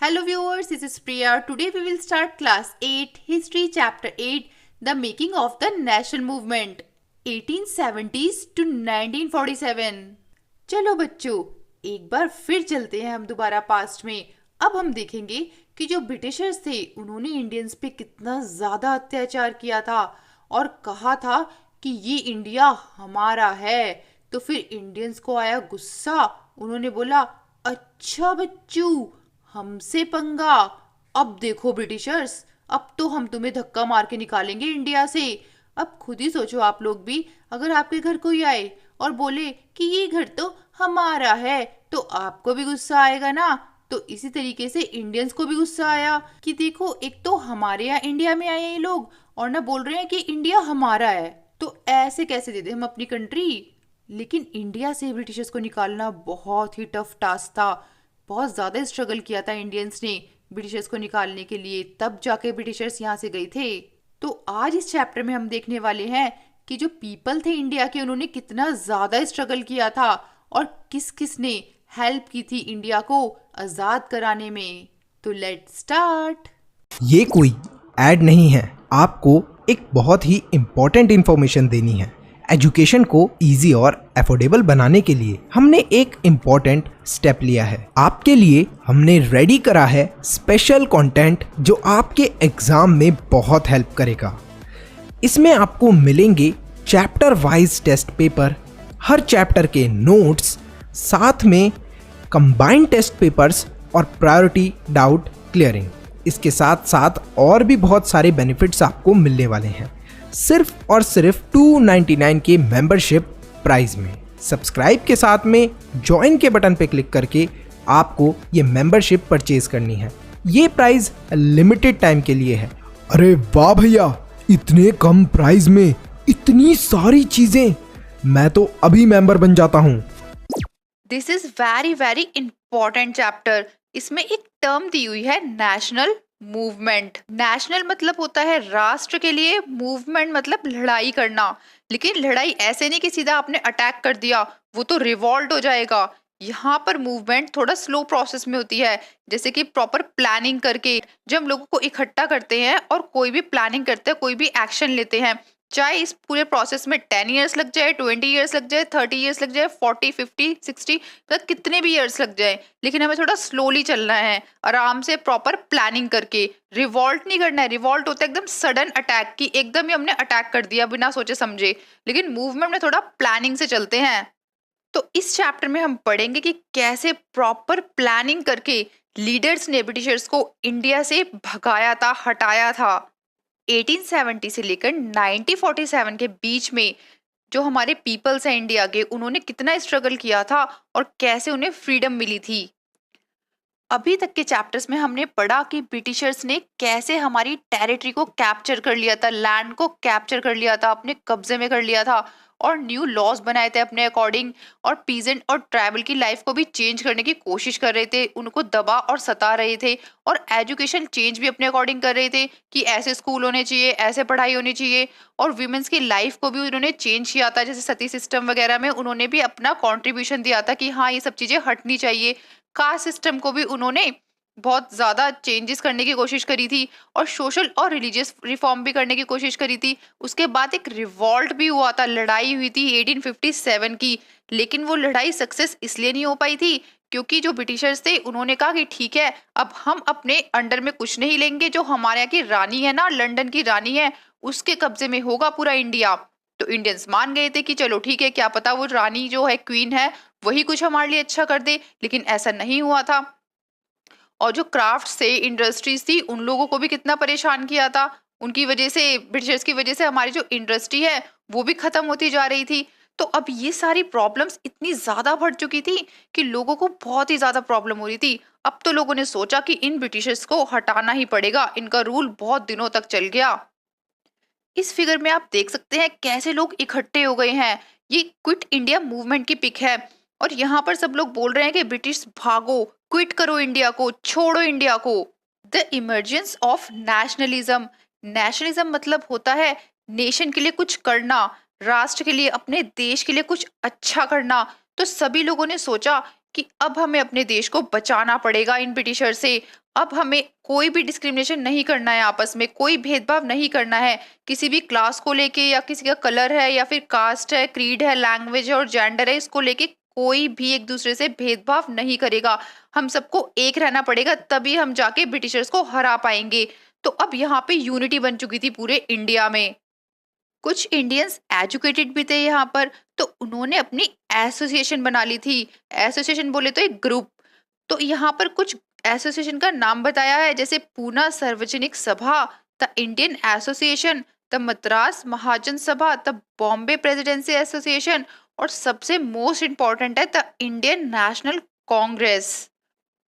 Hello viewers, this is Priya. Today we will start class 8 History chapter 8 The Making of the National Movement 1870s to 1947। चलो बच्चों, एक बार फिर चलते हैं हम दोबारा पास्ट में। अब हम देखेंगे कि जो ब्रिटिशर्स थे उन्होंने इंडियंस पे कितना ज़्यादा अत्याचार किया था और कहा था कि ये इंडिया हमारा है। तो फिर इंडियंस को आया गुस्सा, उन्होंने बोला अच्छा बच्चू हमसे पंगा। अब देखो ब्रिटिशर्स, अब तो हम तुम्हें धक्का मार के निकालेंगे इंडिया से। अब खुद ही सोचो आप लोग भी, अगर आपके घर कोई आए और बोले कि ये घर तो हमारा है तो आपको भी गुस्सा आएगा ना। तो इसी तरीके से इंडियंस को भी गुस्सा आया कि देखो एक तो हमारे यहाँ इंडिया में आए ये लोग और ना बोल रहे हैं कि इंडिया हमारा है, तो ऐसे कैसे दे दे हम अपनी कंट्री। लेकिन इंडिया से ब्रिटिशर्स को निकालना बहुत ही टफ टास्क था। बहुत ज़्यादा स्ट्रगल किया था इंडियंस ने ब्रिटिशर्स को निकालने के लिए, तब जाके ब्रिटिशर्स यहाँ से गए थे। तो आज इस चैप्टर में हम देखने वाले हैं कि जो पीपल थे इंडिया के उन्होंने कितना ज़्यादा स्ट्रगल किया था और किस किस ने हेल्प की थी इंडिया को आज़ाद कराने में। तो लेट्स स्टार्ट। ये कोई ऐड नहीं है, आपको एक बहुत ही इम्पोर्टेंट इन्फॉर्मेशन देनी है। एजुकेशन को इजी और अफोर्डेबल बनाने के लिए हमने एक इम्पोर्टेंट स्टेप लिया है। आपके लिए हमने रेडी करा है स्पेशल कंटेंट जो आपके एग्जाम में बहुत हेल्प करेगा। इसमें आपको मिलेंगे चैप्टर वाइज टेस्ट पेपर, हर चैप्टर के नोट्स, साथ में कंबाइंड टेस्ट पेपर्स और प्रायोरिटी डाउट क्लियरिंग। इसके साथ साथ और भी बहुत सारे बेनिफिट्स आपको मिलने वाले हैं, सिर्फ और सिर्फ 299 के मेंबरशिप प्राइस में। सब्सक्राइब के साथ में ज्वाइन के बटन पे क्लिक करके आपको ये मेंबरशिप परचेज करनी है। ये प्राइस लिमिटेड टाइम के लिए है। अरे वाह भैया, इतने कम प्राइस में इतनी सारी चीजें, मैं तो अभी मेंबर बन जाता हूँ। This is very very important chapter. इसमें एक टर्म दी हुई है नेशनल मूवमेंट। नेशनल मतलब होता है राष्ट्र के लिए, मूवमेंट मतलब लड़ाई करना। लेकिन लड़ाई ऐसे नहीं कि सीधा आपने अटैक कर दिया, वो तो रिवॉल्ट हो जाएगा। यहाँ पर मूवमेंट थोड़ा स्लो प्रोसेस में होती है, जैसे कि प्रॉपर प्लानिंग करके जब हम लोगों को इकट्ठा करते हैं और कोई भी प्लानिंग करते हैं, कोई भी एक्शन लेते हैं, चाहे इस पूरे प्रोसेस में 10 ईयर्स लग जाए, 20 ईयर्स लग जाए, 30 ईयर्स लग जाए, 40 50 60 मतलब कितने भी ईयर्स लग जाए, लेकिन हमें थोड़ा स्लोली चलना है, आराम से प्रॉपर प्लानिंग करके। रिवॉल्ट नहीं करना है। रिवॉल्ट होता है एकदम सडन अटैक की, एकदम ही हमने अटैक कर दिया बिना सोचे समझे। लेकिन मूवमेंट में थोड़ा प्लानिंग से चलते हैं। तो इस चैप्टर में हम पढ़ेंगे कि कैसे प्रॉपर प्लानिंग करके लीडर्स ने ब्रिटिशर्स को इंडिया से भगाया था, हटाया था। 1870 से लेकर 1947 के बीच में जो हमारे पीपल्स हैं इंडिया के, उन्होंने कितना स्ट्रगल किया था और कैसे उन्हें फ्रीडम मिली थी। अभी तक के चैप्टर्स में हमने पढ़ा कि ब्रिटिशर्स ने कैसे हमारी टेरिटरी को कैप्चर कर लिया था, लैंड को कैप्चर कर लिया था, अपने कब्जे में कर लिया था और न्यू लॉज बनाए थे अपने अकॉर्डिंग, और पीजेंट और ट्राइबल की लाइफ को भी चेंज करने की कोशिश कर रहे थे, उनको दबा और सता रहे थे, और एजुकेशन चेंज भी अपने अकॉर्डिंग कर रहे थे कि ऐसे स्कूल होने चाहिए, ऐसे पढ़ाई होनी चाहिए। और वीमेंस की लाइफ को भी उन्होंने चेंज किया था, जैसे सती सिस्टम वगैरह में उन्होंने भी अपना कॉन्ट्रीब्यूशन दिया था कि हाँ ये सब चीजें हटनी चाहिए। कास्ट सिस्टम को भी उन्होंने बहुत ज्यादा चेंजेस करने की कोशिश करी थी और सोशल और रिलीजियस रिफॉर्म भी करने की कोशिश करी थी। उसके बाद एक रिवॉल्ट भी हुआ था, लड़ाई हुई थी 1857 की। लेकिन वो लड़ाई सक्सेस इसलिए नहीं हो पाई थी क्योंकि जो ब्रिटिशर्स थे उन्होंने कहा कि ठीक है, अब हम अपने अंडर में कुछ नहीं लेंगे, जो हमारे यहाँ की रानी है ना, लंदन की रानी है, उसके कब्जे में होगा पूरा इंडिया। तो इंडियंस मान गए थे कि चलो ठीक है, क्या पता वो रानी जो है, क्वीन है, वही कुछ हमारे लिए अच्छा कर दे। लेकिन ऐसा नहीं हुआ था। और जो क्राफ्ट थे, इंडस्ट्रीज थी, उन लोगों को भी कितना परेशान किया था। उनकी वजह से, ब्रिटिशर्स की वजह से हमारी जो इंडस्ट्री है वो भी खत्म होती जा रही थी। तो अब ये सारी प्रॉब्लम्स इतनी ज्यादा बढ़ चुकी थी कि लोगों को बहुत ही ज्यादा प्रॉब्लम हो रही थी। अब तो लोगों ने सोचा कि इन ब्रिटिशर्स को हटाना ही पड़ेगा, इनका रूल बहुत दिनों तक चल गया। इस फिगर में आप देख सकते हैं कैसे लोग इकट्ठे हो गए हैं। ये क्विट इंडिया मूवमेंट की पिक है और यहाँ पर सब लोग बोल रहे हैं कि ब्रिटिश भागो, क्विट करो इंडिया को, छोड़ो इंडिया को। The emergence of nationalism. Nationalism मतलब होता है नेशन के लिए कुछ करना, राष्ट्र के लिए, अपने देश के लिए कुछ अच्छा करना। तो सभी लोगों ने सोचा कि अब हमें अपने देश को बचाना पड़ेगा इन ब्रिटिशर से। अब हमें कोई भी डिस्क्रिमिनेशन नहीं करना है, आपस में कोई भेदभाव नहीं करना है किसी भी क्लास को लेके, या किसी का कलर है या फिर कास्ट है, क्रीड है, लैंग्वेज है और जेंडर है, इसको लेके कोई भी एक दूसरे से भेदभाव नहीं करेगा। हम सबको एक रहना पड़ेगा, तभी हम जाके ब्रिटिशर्स को हरा पाएंगे। तो अब यहाँ पे यूनिटी बन चुकी थी पूरे इंडिया में। कुछ इंडियंस एजुकेटेड भी थे यहाँ पर, तो उन्होंने अपनी एसोसिएशन बना ली थी। एसोसिएशन बोले तो एक ग्रुप। तो यहाँ पर कुछ एसोसिएशन का नाम बताया है, जैसे Poona Sarvajanik Sabha, the Indian association, the Madras Mahajan Sabha, the Bombay presidency association, और सबसे मोस्ट इम्पोर्टेंट है the Indian national Congress.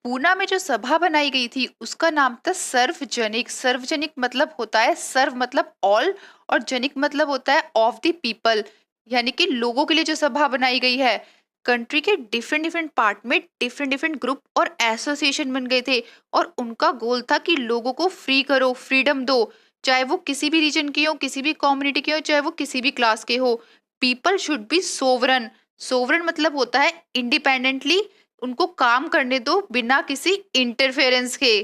Poona में जो सभा बनाई गई थी उसका नाम था सर्वजनिक। सर्वजनिक मतलब होता है, सर्व मतलब ऑल और जनिक मतलब होता है ऑफ द पीपल, यानी कि लोगों के लिए जो सभा बनाई गई है। कंट्री के डिफरेंट डिफरेंट पार्ट में डिफरेंट डिफरेंट ग्रुप और एसोसिएशन बन गए थे, और उनका गोल था कि लोगों को फ्री करो, फ्रीडम दो, चाहे वो किसी भी रीजन के हो, किसी भी कम्युनिटी के हो, चाहे वो किसी भी क्लास के हो। People should be sovereign. Sovereign मतलब होता है इंडिपेंडेंटली उनको काम करने दो, बिना किसी इंटरफेरेंस के।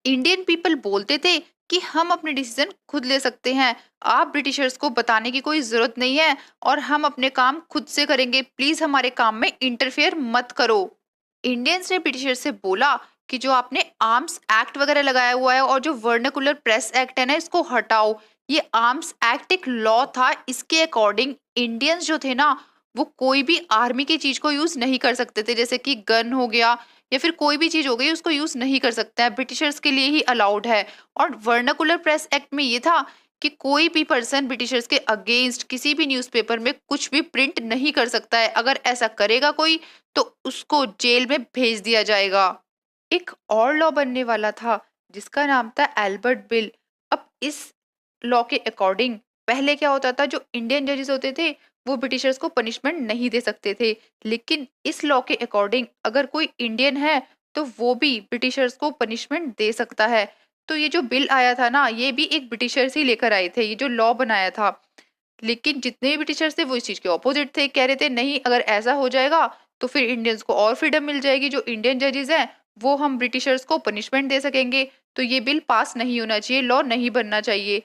इंडियन पीपल बोलते थे कि हम अपने डिसीजन खुद ले सकते हैं, आप ब्रिटिशर्स को बताने की कोई जरूरत नहीं है, और हम अपने काम खुद से करेंगे, प्लीज हमारे काम में इंटरफेयर मत करो। इंडियंस ने ब्रिटिशर्स से बोला कि जो आपने आर्म्स एक्ट वगैरह लगाया हुआ है और जो वर्नाकुलर प्रेस एक्ट है ना, इसको हटाओ। ये आर्म्स एक्ट एक लॉ था, इसके अकॉर्डिंग इंडियंस जो थे ना, वो कोई भी आर्मी की चीज को यूज नहीं कर सकते थे, जैसे कि गन हो गया या फिर कोई भी चीज हो गई, उसको यूज नहीं कर सकते हैं, ब्रिटिशर्स के लिए ही अलाउड है। और वर्नाकुलर प्रेस एक्ट में ये था कि कोई भी पर्सन ब्रिटिशर्स के अगेंस्ट किसी भी न्यूज़पेपर में कुछ भी प्रिंट नहीं कर सकता है। अगर ऐसा करेगा कोई तो उसको जेल में भेज दिया जाएगा। एक और लॉ बनने वाला था जिसका नाम था एल्बर्ट बिल। अब इस लॉ के अकॉर्डिंग पहले क्या होता था, जो इंडियन जजेस होते थे वो ब्रिटिशर्स को पनिशमेंट नहीं दे सकते थे, लेकिन इस लॉ के अकॉर्डिंग अगर कोई इंडियन है तो वो भी ब्रिटिशर्स को पनिशमेंट दे सकता है। तो ये जो बिल आया था ना, ये भी एक ब्रिटिशर्स ही लेकर आए थे, ये जो लॉ बनाया था। लेकिन जितने भी ब्रिटिशर्स थे वो इस चीज के ऑपोजिट थे, कह रहे थे नहीं, अगर ऐसा हो जाएगा तो फिर इंडियंस को और फ्रीडम मिल जाएगी, जो इंडियन जजेस हैं वो हम ब्रिटिशर्स को पनिशमेंट दे सकेंगे। तो ये बिल पास नहीं होना चाहिए, लॉ नहीं बनना चाहिए।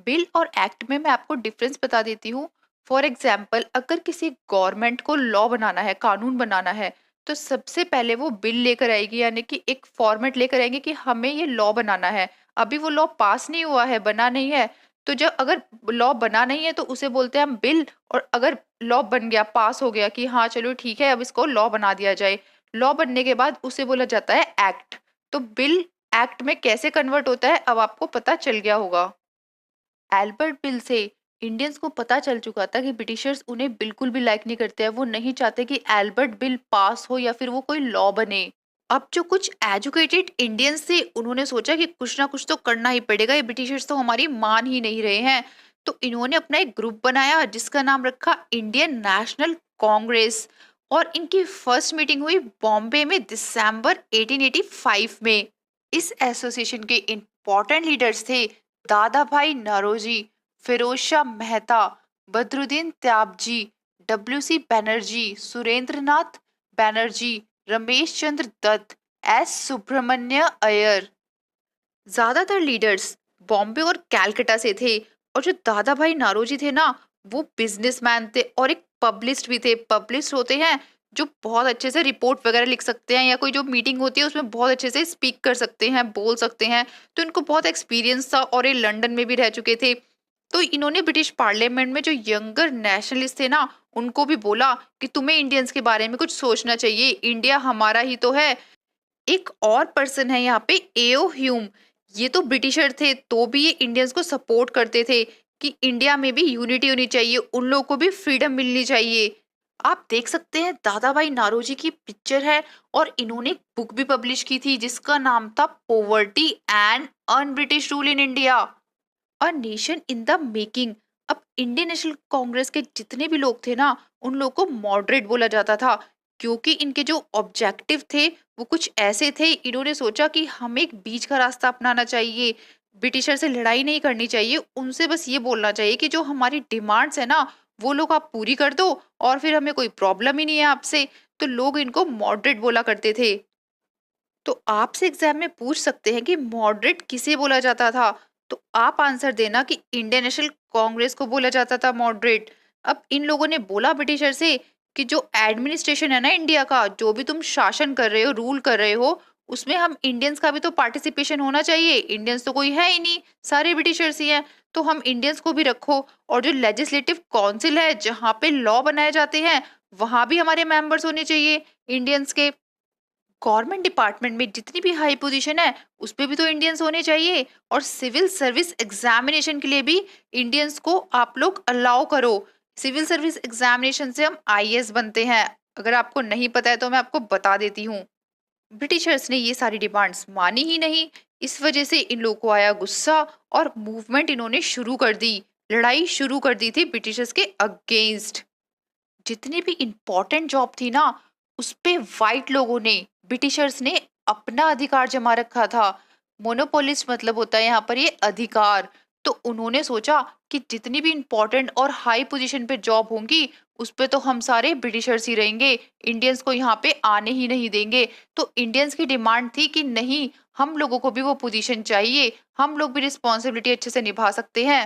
बिल और एक्ट में मैं आपको डिफरेंस बता देती हूँ। फॉर एग्जाम्पल, अगर किसी गवर्नमेंट को लॉ बनाना है, कानून बनाना है, तो सबसे पहले वो बिल लेकर आएगी, यानी कि एक फॉर्मेट लेकर आएंगे कि हमें ये लॉ बनाना है। अभी वो लॉ पास नहीं हुआ है, बना नहीं है, तो जब अगर लॉ बना नहीं है तो उसे बोलते हैं हम बिल। और अगर लॉ बन गया, पास हो गया कि हाँ चलो ठीक है अब इसको लॉ बना दिया जाए, लॉ बनने के बाद उसे बोला जाता है एक्ट। तो बिल एक्ट में कैसे कन्वर्ट होता है अब आपको पता चल गया होगा। एल्बर्ट बिल से इंडियंस को पता चल चुका था कि ब्रिटिशर्स उन्हें बिल्कुल भी लाइक नहीं करते हैं, वो नहीं चाहते कि एल्बर्ट बिल पास हो या फिर वो कोई लॉ बने। अब जो कुछ एजुकेटेड इंडियंस थे उन्होंने सोचा कि कुछ ना कुछ तो करना ही पड़ेगा, ये ब्रिटिशर्स तो हमारी मान ही नहीं रहे हैं। तो इन्होंने अपना एक ग्रुप बनाया जिसका नाम रखा इंडियन नेशनल कांग्रेस, और इनकी फर्स्ट मीटिंग हुई बॉम्बे में दिसंबर 1885 में। इस एसोसिएशन के इंपॉर्टेंट लीडर्स थे दादा भाई नौरोजी, फिरोज शाह मेहता, बदरुद्दीन त्याबजी, डब्ल्यू.सी. बनर्जी, सुरेंद्र नाथ बनर्जी, रमेश चंद्र दत्त, एस सुब्रमण्य अय्यर। ज्यादातर लीडर्स बॉम्बे और कैलकाटा से थे, और जो दादा भाई नारोजी थे ना, वो बिजनेसमैन थे और एक पब्लिस्ट भी थे। पब्लिस्ट होते हैं जो बहुत अच्छे से रिपोर्ट वगैरह लिख सकते हैं, या कोई जो मीटिंग होती है उसमें बहुत अच्छे से स्पीक कर सकते हैं, बोल सकते हैं। तो इनको बहुत एक्सपीरियंस था और ये लंदन में भी रह चुके थे। तो इन्होंने ब्रिटिश पार्लियामेंट में जो यंगर नेशनलिस्ट थे ना, उनको भी बोला कि तुम्हें इंडियंस के बारे में कुछ सोचना चाहिए, इंडिया हमारा ही तो है। एक और पर्सन है यहाँ पे, एओ ह्यूम। ये तो ब्रिटिशर थे तो भी ये इंडियंस को सपोर्ट करते थे कि इंडिया में भी यूनिटी होनी चाहिए, उन लोगों को भी फ्रीडम मिलनी चाहिए। आप देख सकते हैं दादा भाई नारोजी की पिक्चर है, और इन्होंने एक बुक भी पब्लिश की थी जिसका नाम था poverty and un British rule in India, a nation in the making. अब इंडियन नेशनल कांग्रेस के जितने भी लोग थे ना, उन लोगों को मॉडरेट बोला जाता था, क्योंकि इनके जो ऑब्जेक्टिव थे वो कुछ ऐसे थे। इन्होंने सोचा कि हमें एक बीच का रास्ता अपनाना चाहिए, ब्रिटिशर से लड़ाई नहीं करनी चाहिए, उनसे बस ये बोलना चाहिए कि जो हमारी डिमांड्स है ना वो लोग आप पूरी कर दो, और फिर हमें कोई प्रॉब्लम ही नहीं है आपसे। तो लोग इनको मॉडरेट बोला करते थे। तो आपसे एग्जाम में पूछ सकते हैं कि मॉडरेट किसे बोला जाता था, तो आप आंसर देना कि इंडियन नेशनल कांग्रेस को बोला जाता था मॉडरेट। अब इन लोगों ने बोला ब्रिटिशर से कि जो एडमिनिस्ट्रेशन है ना इंडिया का, जो भी तुम शासन कर रहे हो, रूल कर रहे हो, उसमें हम इंडियंस का भी तो पार्टिसिपेशन होना चाहिए। इंडियंस तो कोई है ही नहीं, सारे ब्रिटिशर्स ही हैं, तो हम इंडियंस को भी रखो। और जो लेजिस्लेटिव काउंसिल है, जहाँ पे लॉ बनाए जाते हैं, वहां भी हमारे मेंबर्स होने चाहिए इंडियंस के। गवर्नमेंट डिपार्टमेंट में जितनी भी हाई पोजीशन है, उस पे भी तो इंडियंस होने चाहिए। और सिविल सर्विस एग्जामिनेशन के लिए भी इंडियंस को आप लोग अलाउ करो। सिविल सर्विस एग्जामिनेशन से हम आईएएस बनते हैं। अगर आपको नहीं पता है तो मैं आपको बता देती हूँ। ब्रिटिशर्स ने ये सारी डिमांड्स मानी ही नहीं। इस वजह से इन लोगों को आया गुस्सा और मूवमेंट इन्होंने शुरू कर दी। लड़ाई शुरू कर दी थी ब्रिटिशर्स के अगेंस्ट। जितनी भी इम्पोर्टेंट जॉब थी ना, उस पे वाइट लोगों ने, ब्रिटिशर्स ने अपना अधिकार जमा रखा था। मोनोपोलिस्ट मतलब होता है यहाँ पर ये अधिकार। तो उन्होंने सोचा कि जितनी भी इम्पोर्टेंट और हाई पोजीशन पे जॉब होंगी, उस पे तो हम सारे ब्रिटिशर्स ही रहेंगे, इंडियंस को यहाँ पे आने ही नहीं देंगे। तो इंडियंस की डिमांड थी कि नहीं, हम लोगों को भी वो पोजीशन चाहिए, हम लोग भी रिस्पॉन्सिबिलिटी अच्छे से निभा सकते हैं।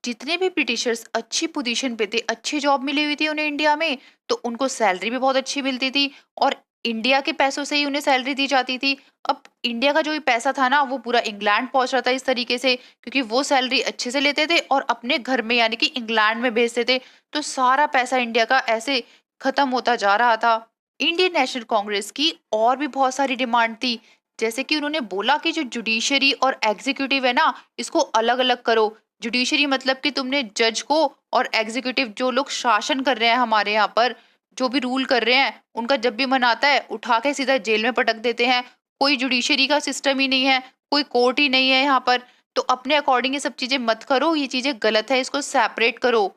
जितने भी ब्रिटिशर्स अच्छी पोजीशन पे थे, अच्छी जॉब मिली हुई थी उन्हें इंडिया में, तो उनको सैलरी भी बहुत अच्छी मिलती थी और इंडिया के पैसों से ही उन्हें सैलरी दी जाती थी। अब इंडिया का जो भी पैसा था ना, वो पूरा इंग्लैंड पहुंच रहा था इस तरीके से, क्योंकि वो सैलरी अच्छे से लेते थे और अपने घर में यानी कि इंग्लैंड में भेजते थे। तो सारा पैसा इंडिया का ऐसे खत्म होता जा रहा था। इंडियन नेशनल कांग्रेस की और भी बहुत सारी डिमांड थी। जैसे कि उन्होंने बोला कि जो जुडिशरी और एग्जीक्यूटिव है ना, इसको अलग अलग करो। जुडिशरी मतलब कि तुमने जज को, और एग्जीक्यूटिव जो लोग शासन कर रहे हैं हमारे यहाँ पर, जो भी रूल कर रहे हैं, उनका जब भी मन आता है उठा के सीधा जेल में पटक देते हैं। कोई जुडिशरी का सिस्टम ही नहीं है, कोई कोर्ट ही नहीं है यहाँ पर। तो अपने अकॉर्डिंग ये सब चीजें मत करो, ये चीजें गलत है, इसको सेपरेट करो।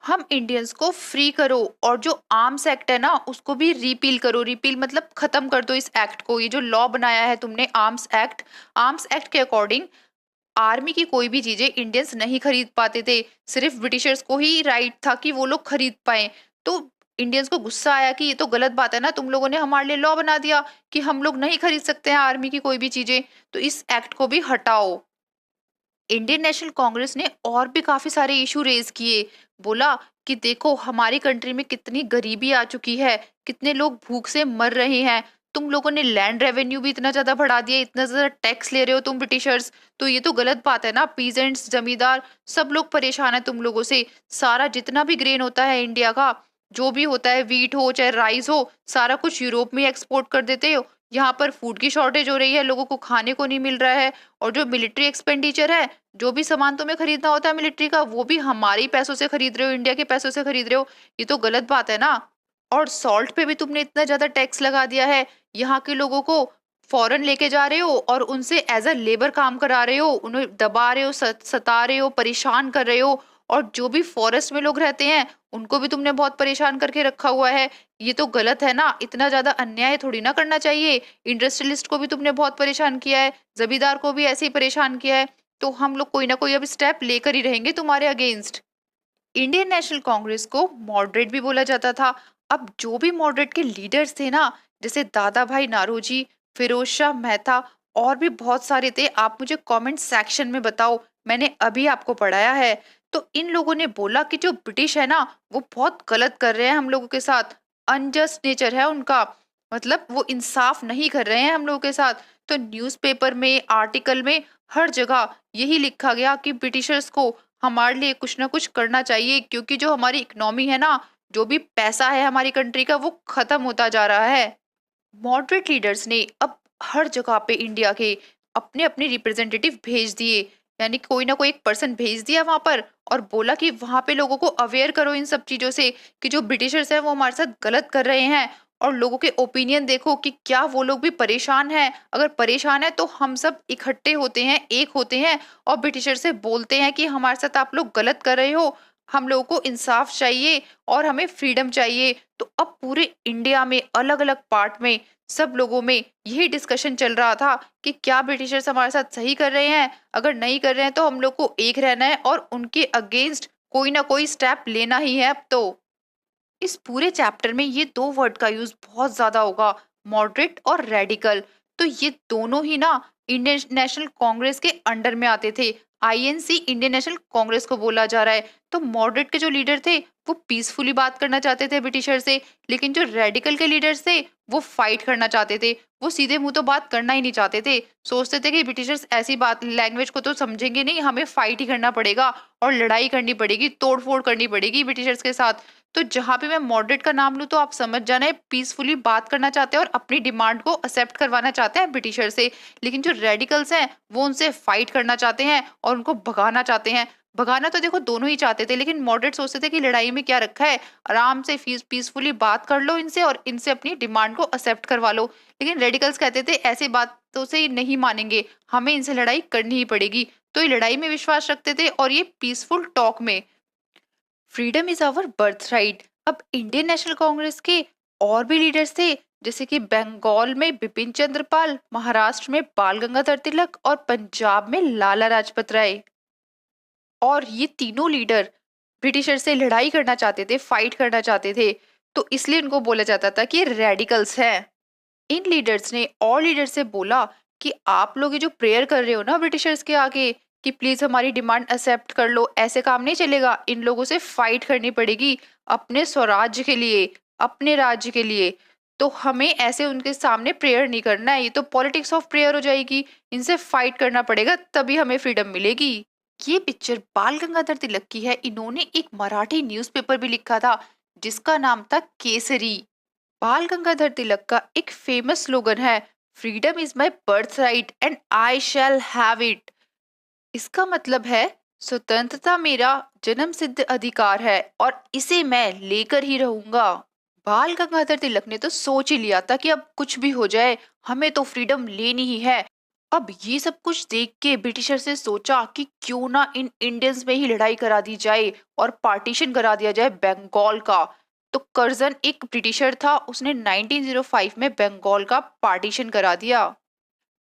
हम इंडियंस को फ्री करो, और जो आर्म्स एक्ट है ना, उसको भी रिपील करो। रिपील मतलब खत्म कर दो इस एक्ट को। ये जो लॉ बनाया है तुमने आर्म्स एक्ट के अकॉर्डिंग आर्मी की कोई भी चीजें इंडियंस नहीं खरीद पाते थे। सिर्फ ब्रिटिशर्स को ही राइट था कि वो लोग खरीद पाए। तो इंडियंस को गुस्सा आया कि ये तो गलत बात है ना, तुम लोगों ने हमारे लिए लॉ बना दिया कि हम लोग नहीं खरीद सकते हैं आर्मी की कोई भी चीजें, तो इस एक्ट को भी हटाओ। इंडियन नेशनल कांग्रेस ने और भी काफी सारे इशू रेज किए। बोला कि देखो हमारी कंट्री में कितनी गरीबी आ चुकी है, कितने लोग भूख से मर रहे हैं। तुम लोगों ने लैंड रेवेन्यू भी इतना ज्यादा बढ़ा दिया, इतना ज्यादा टैक्स ले रहे हो तुम ब्रिटिशर्स, तो ये तो गलत बात है ना। पीजेंट्स, जमींदार, सब लोग परेशान है तुम लोगों से। सारा जितना भी ग्रेन होता है इंडिया का, जो भी होता है, व्हीट हो चाहे राइस हो, सारा कुछ यूरोप में एक्सपोर्ट कर देते हो। यहाँ पर फूड की शॉर्टेज हो रही है, लोगों को खाने को नहीं मिल रहा है। और जो मिलिट्री एक्सपेंडिचर है, जो भी सामान तुम्हें खरीदना होता है मिलिट्री का, वो भी हमारे ही पैसों से खरीद रहे हो, इंडिया के पैसों से खरीद रहे हो। ये तो गलत बात है ना। और सॉल्ट पे भी तुमने इतना ज्यादा टैक्स लगा दिया है। यहाँ के लोगों को फॉरेन लेके जा रहे हो और उनसे एज अ लेबर काम करा रहे हो, उन्हें दबा रहे हो, सता रहे हो, परेशान कर रहे हो। और जो भी फॉरेस्ट में लोग रहते हैं, उनको भी तुमने बहुत परेशान करके रखा हुआ है। ये तो गलत है ना, इतना ज्यादा अन्याय थोड़ी ना करना चाहिए। इंडस्ट्रियलिस्ट को भी तुमने बहुत परेशान किया है, जमींदार को भी ऐसे ही परेशान किया है। तो हम लोग कोई ना कोई अब स्टेप लेकर ही रहेंगे तुम्हारे अगेंस्ट। इंडियन नेशनल कांग्रेस को मॉडरेट भी बोला जाता था। अब जो भी मॉडरेट के लीडर्स थे ना, जैसे दादा भाई नारोजी, फिरोज शाह मेहता, और भी बहुत सारे थे, आप मुझे कमेंट सेक्शन में बताओ, मैंने अभी आपको पढ़ाया है। तो इन लोगों ने बोला कि जो ब्रिटिश है ना, वो बहुत गलत कर रहे हैं हम लोगों के साथ, अनजस्ट नेचर है उनका, मतलब वो इंसाफ नहीं कर रहे हैं हम लोगों के साथ। तो न्यूज़पेपर में, आर्टिकल में, हर जगह यही लिखा गया कि ब्रिटिशर्स को हमारे लिए कुछ ना कुछ करना चाहिए, क्योंकि जो हमारी इकोनॉमी है ना, जो भी पैसा है हमारी कंट्री का, वो खत्म होता जा रहा है। मॉडरेट लीडर्स ने अब हर जगह पे इंडिया के अपने अपने रिप्रेजेंटेटिव भेज दिए, यानी कोई ना कोई एक पर्सन भेज दिया वहां पर, और बोला कि वहां पे लोगों को अवेयर करो इन सब चीजों से, कि जो ब्रिटिशर्स हैं वो हमारे साथ गलत कर रहे हैं। और लोगों के ओपिनियन देखो कि क्या वो लोग भी परेशान हैं। अगर परेशान है तो हम सब इकट्ठे होते हैं, एक होते हैं, और ब्रिटिशर से बोलते हैं कि हमारे साथ आप लोग गलत कर रहे हो, हम लोगों को इंसाफ चाहिए और हमें फ्रीडम चाहिए। तो अब पूरे इंडिया में अलग अलग पार्ट में सब लोगों में यही डिस्कशन चल रहा था कि क्या ब्रिटिशर्स हमारे साथ सही कर रहे हैं। अगर नहीं कर रहे हैं तो हम लोग को एक रहना है और उनके अगेंस्ट कोई ना कोई स्टेप लेना ही है अब तो। इस पूरे चैप्टर में ये दो वर्ड का यूज बहुत ज्यादा होगा, मॉडरेट और रेडिकल। तो ये दोनों ही ना इंडियन नेशनल कांग्रेस के अंडर में आते थे। आईएनसी इंडियन नेशनल कांग्रेस को बोला जा रहा है। तो मॉडरेट के जो लीडर थे वो पीसफुली बात करना चाहते थे ब्रिटिशर से, लेकिन जो रेडिकल के लीडर्स थे वो फाइट करना चाहते थे। वो सीधे मुंह तो बात करना ही नहीं चाहते थे, सोचते थे कि ब्रिटिशर्स ऐसी बात लैंग्वेज को तो समझेंगे नहीं, हमें फाइट ही करना पड़ेगा और लड़ाई करनी पड़ेगी, तोड़फोड़ करनी पड़ेगी ब्रिटिशर्स के साथ। तो जहां पे मैं मॉडरेट का नाम लूं तो आप समझ जाना है पीसफुली बात करना चाहते हैं और अपनी डिमांड को एक्सेप्ट करवाना चाहते हैं ब्रिटिशर से। लेकिन जो रेडिकल्स हैं वो उनसे फाइट करना चाहते हैं और उनको भगाना चाहते हैं। भगाना तो देखो दोनों ही चाहते थे, लेकिन मॉडरेट सोचते थे कि लड़ाई में क्या रखा है, आराम से पीसफुली बात कर लो इनसे और इनसे अपनी डिमांड को एक्सेप्ट करवा लो। लेकिन रेडिकल्स कहते थे ऐसी बातों से नहीं मानेंगे, हमें इनसे लड़ाई करनी ही पड़ेगी। तो ये लड़ाई में विश्वास रखते थे और ये पीसफुल टॉक में। Freedom is our birth right. अब इंडियन नेशनल कांग्रेस के और भी लीडर्स थे, जैसे कि बंगाल में बिपिन चंद्र पाल, महाराष्ट्र में बाल गंगाधर तिलक और पंजाब में लाला लाजपत राय। और ये तीनों लीडर ब्रिटिशर से लड़ाई करना चाहते थे, फाइट करना चाहते थे। तो इसलिए इनको बोला जाता था कि रेडिकल्स हैं। इन लीडर्स ने और लीडर्स से बोला कि आप लोग ये जो प्रेयर कर रहे हो ना ब्रिटिशर्स के आगे कि प्लीज हमारी डिमांड एक्सेप्ट कर लो, ऐसे काम नहीं चलेगा, इन लोगों से फाइट करनी पड़ेगी अपने स्वराज्य के लिए, अपने राज्य के लिए। तो हमें ऐसे उनके सामने प्रेयर नहीं करना है, ये तो पॉलिटिक्स ऑफ प्रेयर हो जाएगी, इनसे फाइट करना पड़ेगा तभी हमें फ्रीडम मिलेगी। ये पिक्चर बाल गंगाधर तिलक की है। इन्होंने एक मराठी न्यूज़पेपर भी लिखा था जिसका नाम था केसरी। बाल गंगाधर तिलक का एक फेमस स्लोगन है, freedom is my birth right and I shall have it. इसका मतलब है स्वतंत्रता मेरा जन्म सिद्ध अधिकार है और इसे मैं लेकर ही रहूंगा। बाल गंगाधर तिलक ने तो सोच ही लिया था कि अब कुछ भी हो जाए हमें तो फ्रीडम लेनी ही है। अब ये सब कुछ देख के ब्रिटिशर से सोचा कि क्यों ना इन इंडियंस में ही लड़ाई करा दी जाए और पार्टीशन करा दिया जाए बंगाल का। तो कर्जन एक ब्रिटिशर था, उसने 1905 में बंगाल का पार्टीशन करा दिया।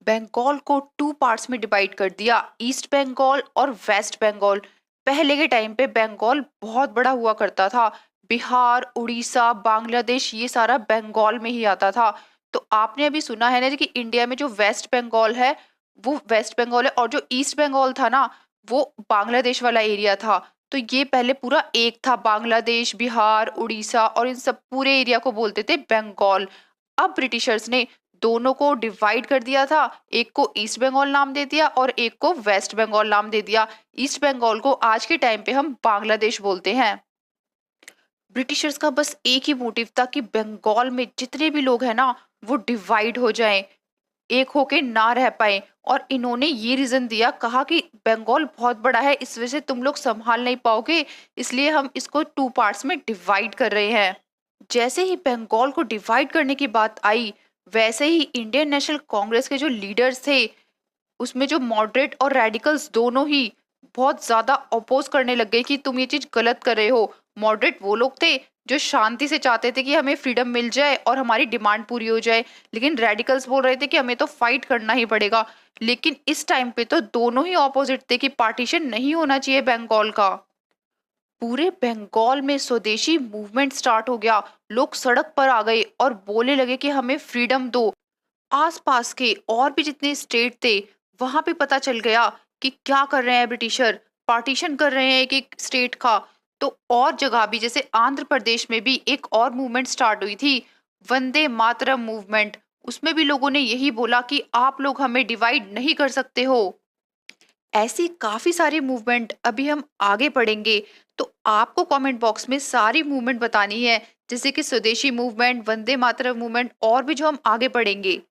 बंगाल को टू पार्ट्स में डिवाइड कर दिया, ईस्ट बंगाल और वेस्ट बंगाल। पहले के टाइम पे बंगाल बहुत बड़ा हुआ करता था, बिहार, उड़ीसा, बांग्लादेश ये सारा बंगाल में ही आता था। तो आपने अभी सुना है ना कि इंडिया में जो वेस्ट बंगाल है वो वेस्ट बंगाल है और जो ईस्ट बंगाल था ना वो बांग्लादेश वाला एरिया था। तो ये पहले पूरा एक था, बांग्लादेश, बिहार, उड़ीसा और इन सब पूरे एरिया को बोलते थे बंगाल। अब ब्रिटिशर्स ने दोनों को डिवाइड कर दिया था, एक को ईस्ट बंगाल नाम दे दिया और एक को वेस्ट बंगाल नाम दे दिया। ईस्ट बंगाल को आज के टाइम पे हम बांग्लादेश बोलते हैं। ब्रिटिशर्स का बस एक ही मोटिव था कि बंगाल में जितने भी लोग हैं ना वो डिवाइड हो जाएं, एक होके ना रह पाए। और इन्होंने ये रीजन दिया, कहा कि बंगाल बहुत बड़ा है, इस वजह से तुम लोग संभाल नहीं पाओगे, इसलिए हम इसको टू पार्ट्स में डिवाइड कर रहे हैं। जैसे ही बंगाल को डिवाइड करने की बात आई वैसे ही इंडियन नेशनल कांग्रेस के जो लीडर्स थे उसमें जो मॉडरेट और रेडिकल्स दोनों ही बहुत ज्यादा अपोज करने लग गए कि तुम ये चीज गलत कर रहे हो। मॉडरेट वो लोग थे जो शांति से चाहते थे कि हमें फ्रीडम मिल जाए और हमारी डिमांड पूरी हो जाए, लेकिन रेडिकल्स बोल रहे थे कि हमें तो फाइट करना ही पड़ेगा। लेकिन इस टाइम पे तो दोनों ही ऑपोजिट थे कि पार्टीशन नहीं होना चाहिए बंगाल का। पूरे बंगाल में स्वदेशी मूवमेंट स्टार्ट हो गया, लोग सड़क पर आ गए और बोलने लगे कि हमें फ्रीडम दो। आसपास के और भी जितने स्टेट थे वहां पे पता चल गया कि क्या कर रहे हैं ब्रिटिशर, पार्टीशन कर रहे हैं एक एक स्टेट का। तो और जगह भी जैसे आंध्र प्रदेश में भी एक और मूवमेंट स्टार्ट हुई थी, वंदे मातरम मूवमेंट। उसमें भी लोगों ने यही बोला कि आप लोग हमें डिवाइड नहीं कर सकते हो। ऐसी काफी सारी मूवमेंट अभी हम आगे पढ़ेंगे। तो आपको कमेंट बॉक्स में सारी मूवमेंट बतानी है, जैसे कि स्वदेशी मूवमेंट, वंदे मातरम मूवमेंट और भी जो हम आगे पढ़ेंगे।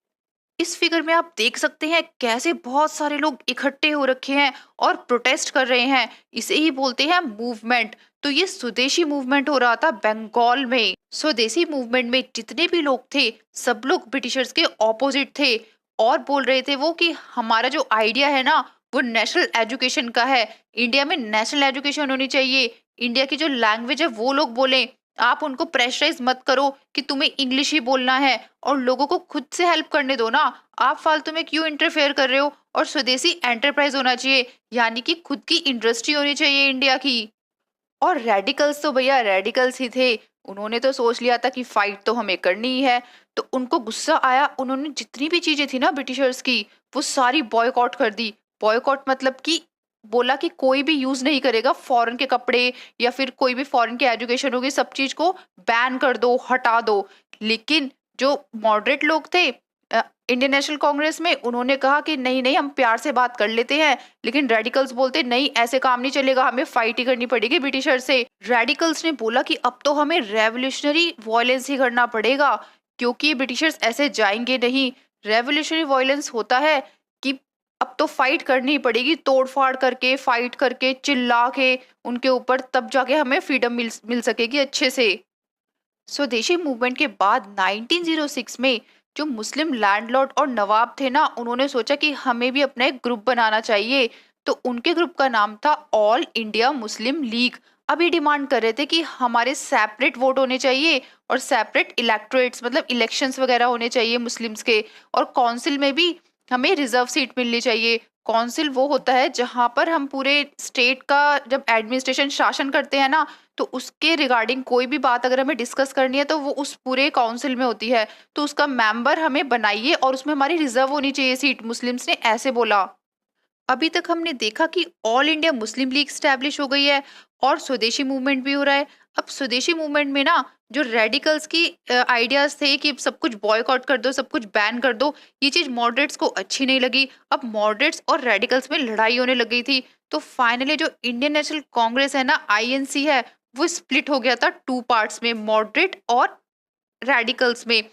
इस फिगर में आप देख सकते हैं कैसे बहुत सारे लोग इकट्ठे हो रखे हैं और प्रोटेस्ट कर रहे हैं, इसे ही बोलते हैं मूवमेंट। तो ये स्वदेशी मूवमेंट हो रहा था बंगाल में। स्वदेशी मूवमेंट में जितने भी लोग थे सब लोग ब्रिटिशर्स के ऑपोजिट थे और बोल रहे थे वो कि हमारा जो आइडिया है ना वो नेशनल एजुकेशन का है, इंडिया में नेशनल एजुकेशन होनी चाहिए, इंडिया की जो लैंग्वेज है वो लोग बोलें, आप उनको प्रेशराइज मत करो कि तुम्हें इंग्लिश ही बोलना है और लोगों को खुद से हेल्प करने दो ना, आप फालतू में क्यों इंटरफेयर कर रहे हो। और स्वदेशी एंटरप्राइज होना चाहिए, यानी कि खुद की इंडस्ट्री होनी चाहिए इंडिया की। और रेडिकल्स तो भैया रेडिकल्स ही थे, उन्होंने तो सोच लिया था कि फाइट तो हमें करनी ही है। तो उनको गुस्सा आया, उन्होंने जितनी भी चीजें थी ना ब्रिटिशर्स की, वो सारी बॉयकॉट कर दी। बॉयकॉट मतलब कि बोला कि कोई भी यूज नहीं करेगा फॉरेन के कपड़े या फिर कोई भी फॉरेन की एजुकेशन होगी, सब चीज को बैन कर दो, हटा दो। लेकिन जो मॉडरेट लोग थे इंडियन नेशनल कांग्रेस में, उन्होंने कहा कि नहीं नहीं, हम प्यार से बात कर लेते हैं। लेकिन रेडिकल्स बोलते नहीं, ऐसे काम नहीं चलेगा, हमें फाइट ही करनी पड़ेगी ब्रिटिशर से। रेडिकल्स ने बोला कि अब तो हमें रेवोल्यूशनरी वायलेंस ही करना पड़ेगा, क्योंकि ब्रिटिशर्स ऐसे जाएंगे नहीं। रेवोल्यूशनरी वायलेंस होता है कि अब तो फाइट करनी ही पड़ेगी, तोड़फाड़ करके, फाइट करके, चिल्ला के उनके ऊपर, तब जाके हमें फ्रीडम मिल सकेगी अच्छे से। स्वदेशी मूवमेंट के बाद 1906 में जो मुस्लिम लैंडलॉर्ड और नवाब थे ना, उन्होंने सोचा कि हमें भी अपना एक ग्रुप बनाना चाहिए। तो उनके ग्रुप का नाम था ऑल इंडिया मुस्लिम लीग। अब ये डिमांड कर रहे थे कि हमारे सेपरेट वोट होने चाहिए और सेपरेट इलेक्टोरेट्स मतलब इलेक्शंस वगैरह होने चाहिए मुस्लिम्स के, और काउंसिल में भी हमें रिजर्व सीट मिलनी चाहिए। काउंसिल वो होता है जहां पर हम पूरे स्टेट का जब एडमिनिस्ट्रेशन शासन करते हैं ना, तो उसके रिगार्डिंग कोई भी बात अगर हमें डिस्कस करनी है तो वो उस पूरे काउंसिल में होती है। तो उसका मेंबर हमें बनाइए और उसमें हमारी रिजर्व होनी चाहिए सीट, मुस्लिम्स ने ऐसे बोला। अभी तक हमने देखा कि all India Muslim league establish हो गई है और स्वदेशी मूवमेंट भी हो रहा है। अब स्वदेशी मूवमेंट में ना जो रेडिकल्स की आइडियाज थे कि सब कुछ बॉयकॉट कर दो, सब कुछ बैन कर दो, ये चीज मॉडरेट्स को अच्छी नहीं लगी। अब मॉडरेट्स और रेडिकल्स में लड़ाई होने लग गई थी। तो फाइनली जो इंडियन नेशनल कांग्रेस है ना, आईएनसी है, वो स्प्लिट हो गया था टू पार्ट्स में, मॉडरेट और रेडिकल्स में।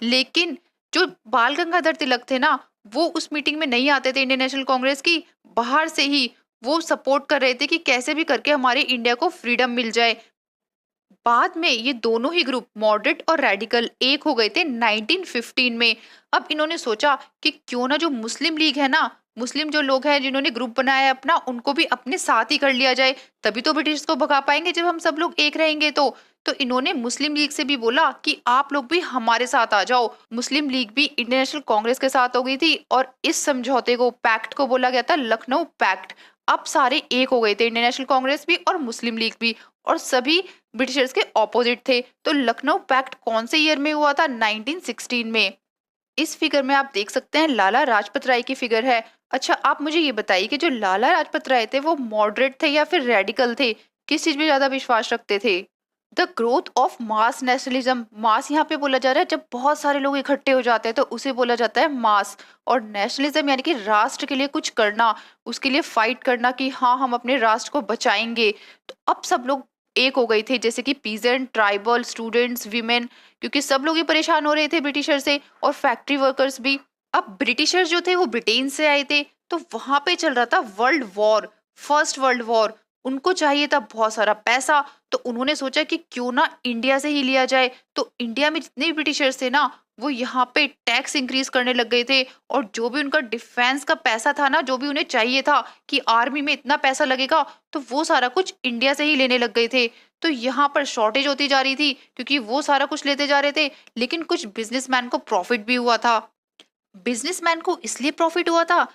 लेकिन जो बाल गंगाधर तिलक थे ना, वो उस मीटिंग में नहीं आते थे इंडियन नेशनल कांग्रेस की, बाहर से ही वो सपोर्ट कर रहे थे कि कैसे भी करके हमारे इंडिया को फ्रीडम मिल जाए। बाद में ये दोनों ही ग्रुप मॉडरेट और रेडिकल एक हो गए थे 1915 में। अब इन्होंने सोचा कि क्यों ना जो मुस्लिम लीग है ना, मुस्लिम जो लोग हैं जिन्होंने ग्रुप बनाया है अपना, उनको भी अपने साथ ही कर लिया जाए, तभी तो ब्रिटिश को भगा पाएंगे जब हम सब लोग एक रहेंगे। तो इन्होंने मुस्लिम लीग से भी बोला कि आप लोग भी हमारे साथ आ जाओ। मुस्लिम लीग भी इंडियन नेशनल कांग्रेस के साथ हो गई थी और इस समझौते को, पैक्ट को बोला गया था लखनऊ पैक्ट। अब सारे एक हो गए थे, इंडियन नेशनल कांग्रेस भी और मुस्लिम लीग भी, और सभी ब्रिटिशर्स के ऑपोजिट थे। तो लखनऊ पैक्ट कौन से ईयर में हुआ था? 1916 में। इस फिगर में आप देख सकते हैं लाला लाजपत राय की फिगर है। अच्छा, आप मुझे ये बताइए कि जो लाला लाजपत राय थे वो मॉडरेट थे या फिर रेडिकल थे? किस चीज में ज्यादा विश्वास रखते थे? The growth of mass nationalism, mass यहाँ पे बोला जा रहा है जब बहुत सारे लोग इकट्ठे हो जाते हैं तो उसे बोला जाता है मास। और नेशनलिज्म यानी कि राष्ट्र के लिए कुछ करना, उसके लिए फाइट करना कि हाँ हम अपने राष्ट्र को बचाएंगे। तो अब सब लोग एक हो गए थे, जैसे कि पीजेंट, ट्राइबल, स्टूडेंट्स, वीमेन, क्योंकि सब लोग ही परेशान हो रहे थे ब्रिटिशर से, और फैक्ट्री वर्कर्स भी। अब ब्रिटिशर्स जो थे वो ब्रिटेन से आए थे, तो वहां पे चल रहा था world war, first world war. उनको चाहिए था बहुत सारा पैसा, तो उन्होंने सोचा कि क्यों ना इंडिया से ही लिया जाए। तो इंडिया में जितने भी ब्रिटिशर्स थे ना, वो यहाँ पे टैक्स इंक्रीज करने लग गए थे, और जो भी उनका डिफेंस का पैसा था ना, जो भी उन्हें चाहिए था कि आर्मी में इतना पैसा लगेगा, तो वो सारा कुछ इंडिया से ही लेने लग गए थे। तो यहाँ पर शॉर्टेज होती जा रही थी क्योंकि वो सारा कुछ लेते जा रहे थे। लेकिन कुछ बिजनेसमैन को प्रॉफिट भी हुआ था। बिजनेसमैन को इसलिए प्रॉफिट हुआ था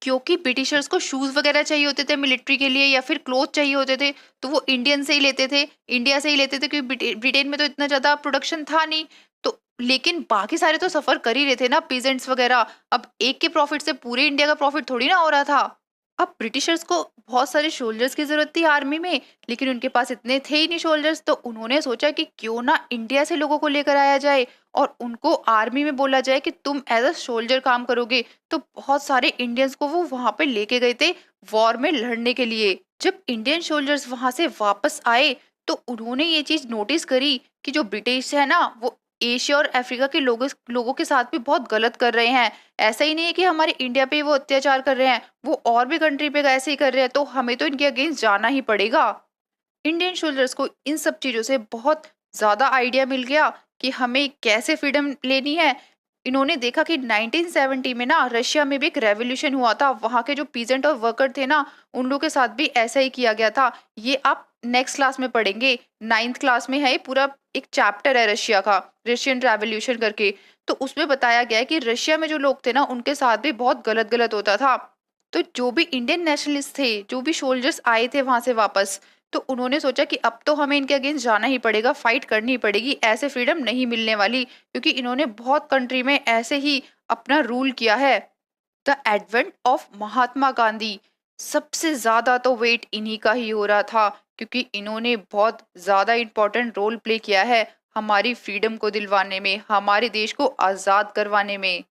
क्योंकि ब्रिटिशर्स को शूज वगैरह चाहिए होते थे मिलिट्री के लिए, या फिर क्लोथ चाहिए होते थे, तो वो इंडियन से ही लेते थे, इंडिया से ही लेते थे, क्योंकि ब्रिटेन में तो इतना ज्यादा प्रोडक्शन था नहीं। तो लेकिन बाकी सारे तो सफर कर ही रहे थे ना, पीजेंट्स वगैरह। अब एक के प्रॉफिट से पूरे इंडिया का प्रॉफिट थोड़ी ना हो रहा था। अब ब्रिटिशर्स को बहुत सारे सोल्जर्स की जरूरत थी आर्मी में, लेकिन उनके पास इतने थे ही नहीं सोल्जर्स। तो उन्होंने सोचा कि क्यों ना इंडिया से लोगों को लेकर आया जाए और उनको आर्मी में बोला जाए कि तुम एज अ सोल्जर काम करोगे। तो बहुत सारे इंडियंस को वो वहां पे लेके गए थे वॉर में लड़ने के लिए। जब इंडियन सोल्जर्स वहां से वापस आए तो उन्होंने ये चीज नोटिस करी कि जो ब्रिटिश है ना, वो एशिया और अफ्रीका के लोगों के साथ भी बहुत गलत कर रहे हैं। ऐसा ही नहीं है कि हमारे इंडिया पे वो अत्याचार कर रहे हैं, वो और भी कंट्री पे ऐसे ही कर रहे हैं, तो हमें तो इनके अगेंस्ट जाना ही पड़ेगा। इंडियन सोल्जर्स को इन सब चीजों से बहुत ज्यादा आइडिया मिल गया कि हमें कैसे फ्रीडम लेनी है। इन्होंने देखा कि 1970 में ना रशिया में भी एक रेवोल्यूशन हुआ था, वहां के जो पीजेंट और वर्कर थे ना, उन लोगों के साथ भी ऐसा ही किया गया था। ये आप नेक्स्ट क्लास में पढ़ेंगे, 9th क्लास में है, पूरा एक चैप्टर है रशिया का, रशियन रेवोल्यूशन करके। तो उसमें बताया गया है कि रशिया में जो लोग थे ना, उनके साथ भी बहुत गलत गलत होता था। तो जो भी इंडियन नेशनलिस्ट थे, जो भी सोल्जर्स आए थे वहां से वापस, तो उन्होंने सोचा कि अब तो हमें इनके अगेंस्ट जाना ही पड़ेगा, फाइट करनी ही पड़ेगी, ऐसे फ्रीडम नहीं मिलने वाली, क्योंकि इन्होंने बहुत कंट्री में ऐसे ही अपना रूल किया है। The advent of Mahatma Gandhi, सबसे ज्यादा तो वेट इन्हीं का ही हो रहा था, क्योंकि इन्होंने बहुत ज्यादा इंपॉर्टेंट रोल प्ले किया है हमारी फ्रीडम को दिलवाने में, हमारे देश को आजाद करवाने में।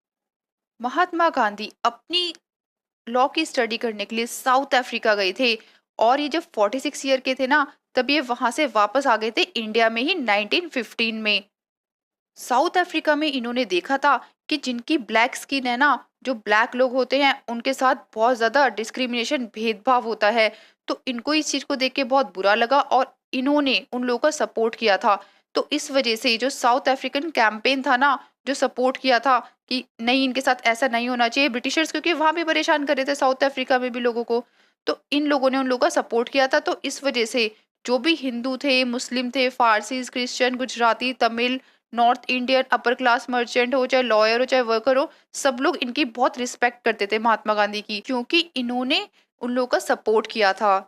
महात्मा गांधी अपनी लॉ की स्टडी करने के लिए साउथ अफ्रीका गए थे, और ये जब 46 ईयर के थे ना, तब ये वहां से वापस आ गए थे इंडिया में ही 1915 में। साउथ अफ्रीका में इन्होंने देखा था कि जिनकी ब्लैक स्किन है ना, जो ब्लैक लोग होते हैं उनके साथ बहुत ज्यादा डिस्क्रिमिनेशन, भेदभाव होता है। तो इनको इस चीज को देख के बहुत बुरा लगा और इन्होंने उन लोगों का सपोर्ट किया था। तो इस वजह से जो साउथ अफ्रीकन कैंपेन था ना, जो सपोर्ट किया था कि नहीं, इनके साथ ऐसा नहीं होना चाहिए, ब्रिटिशर्स क्योंकि वहां भी परेशान कर रहे थे साउथ अफ्रीका में भी लोगों को, तो इन लोगों ने उन लोगों का सपोर्ट किया था। तो इस वजह से जो भी हिंदू थे, मुस्लिम थे, Parsi, Christian, Gujarati, Tamil, north Indian, upper class merchant हो, चाहे लॉयर हो, चाहे वर्कर हो, सब लोग इनकी बहुत रिस्पेक्ट करते थे महात्मा गांधी की, क्योंकि इन्होंने उन लोगों का सपोर्ट किया था।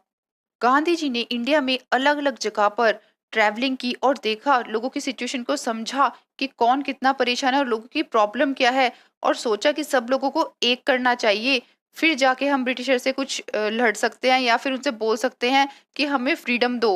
गांधी जी ने इंडिया में अलग अलग जगह पर ट्रैवलिंग की और देखा, लोगों की सिचुएशन को समझा कि कौन कितना परेशान है और लोगों की प्रॉब्लम क्या है, और सोचा कि सब लोगों को एक करना चाहिए, फिर जाके हम ब्रिटिशर से कुछ लड़ सकते हैं या फिर उनसे बोल सकते हैं कि हमें फ्रीडम दो।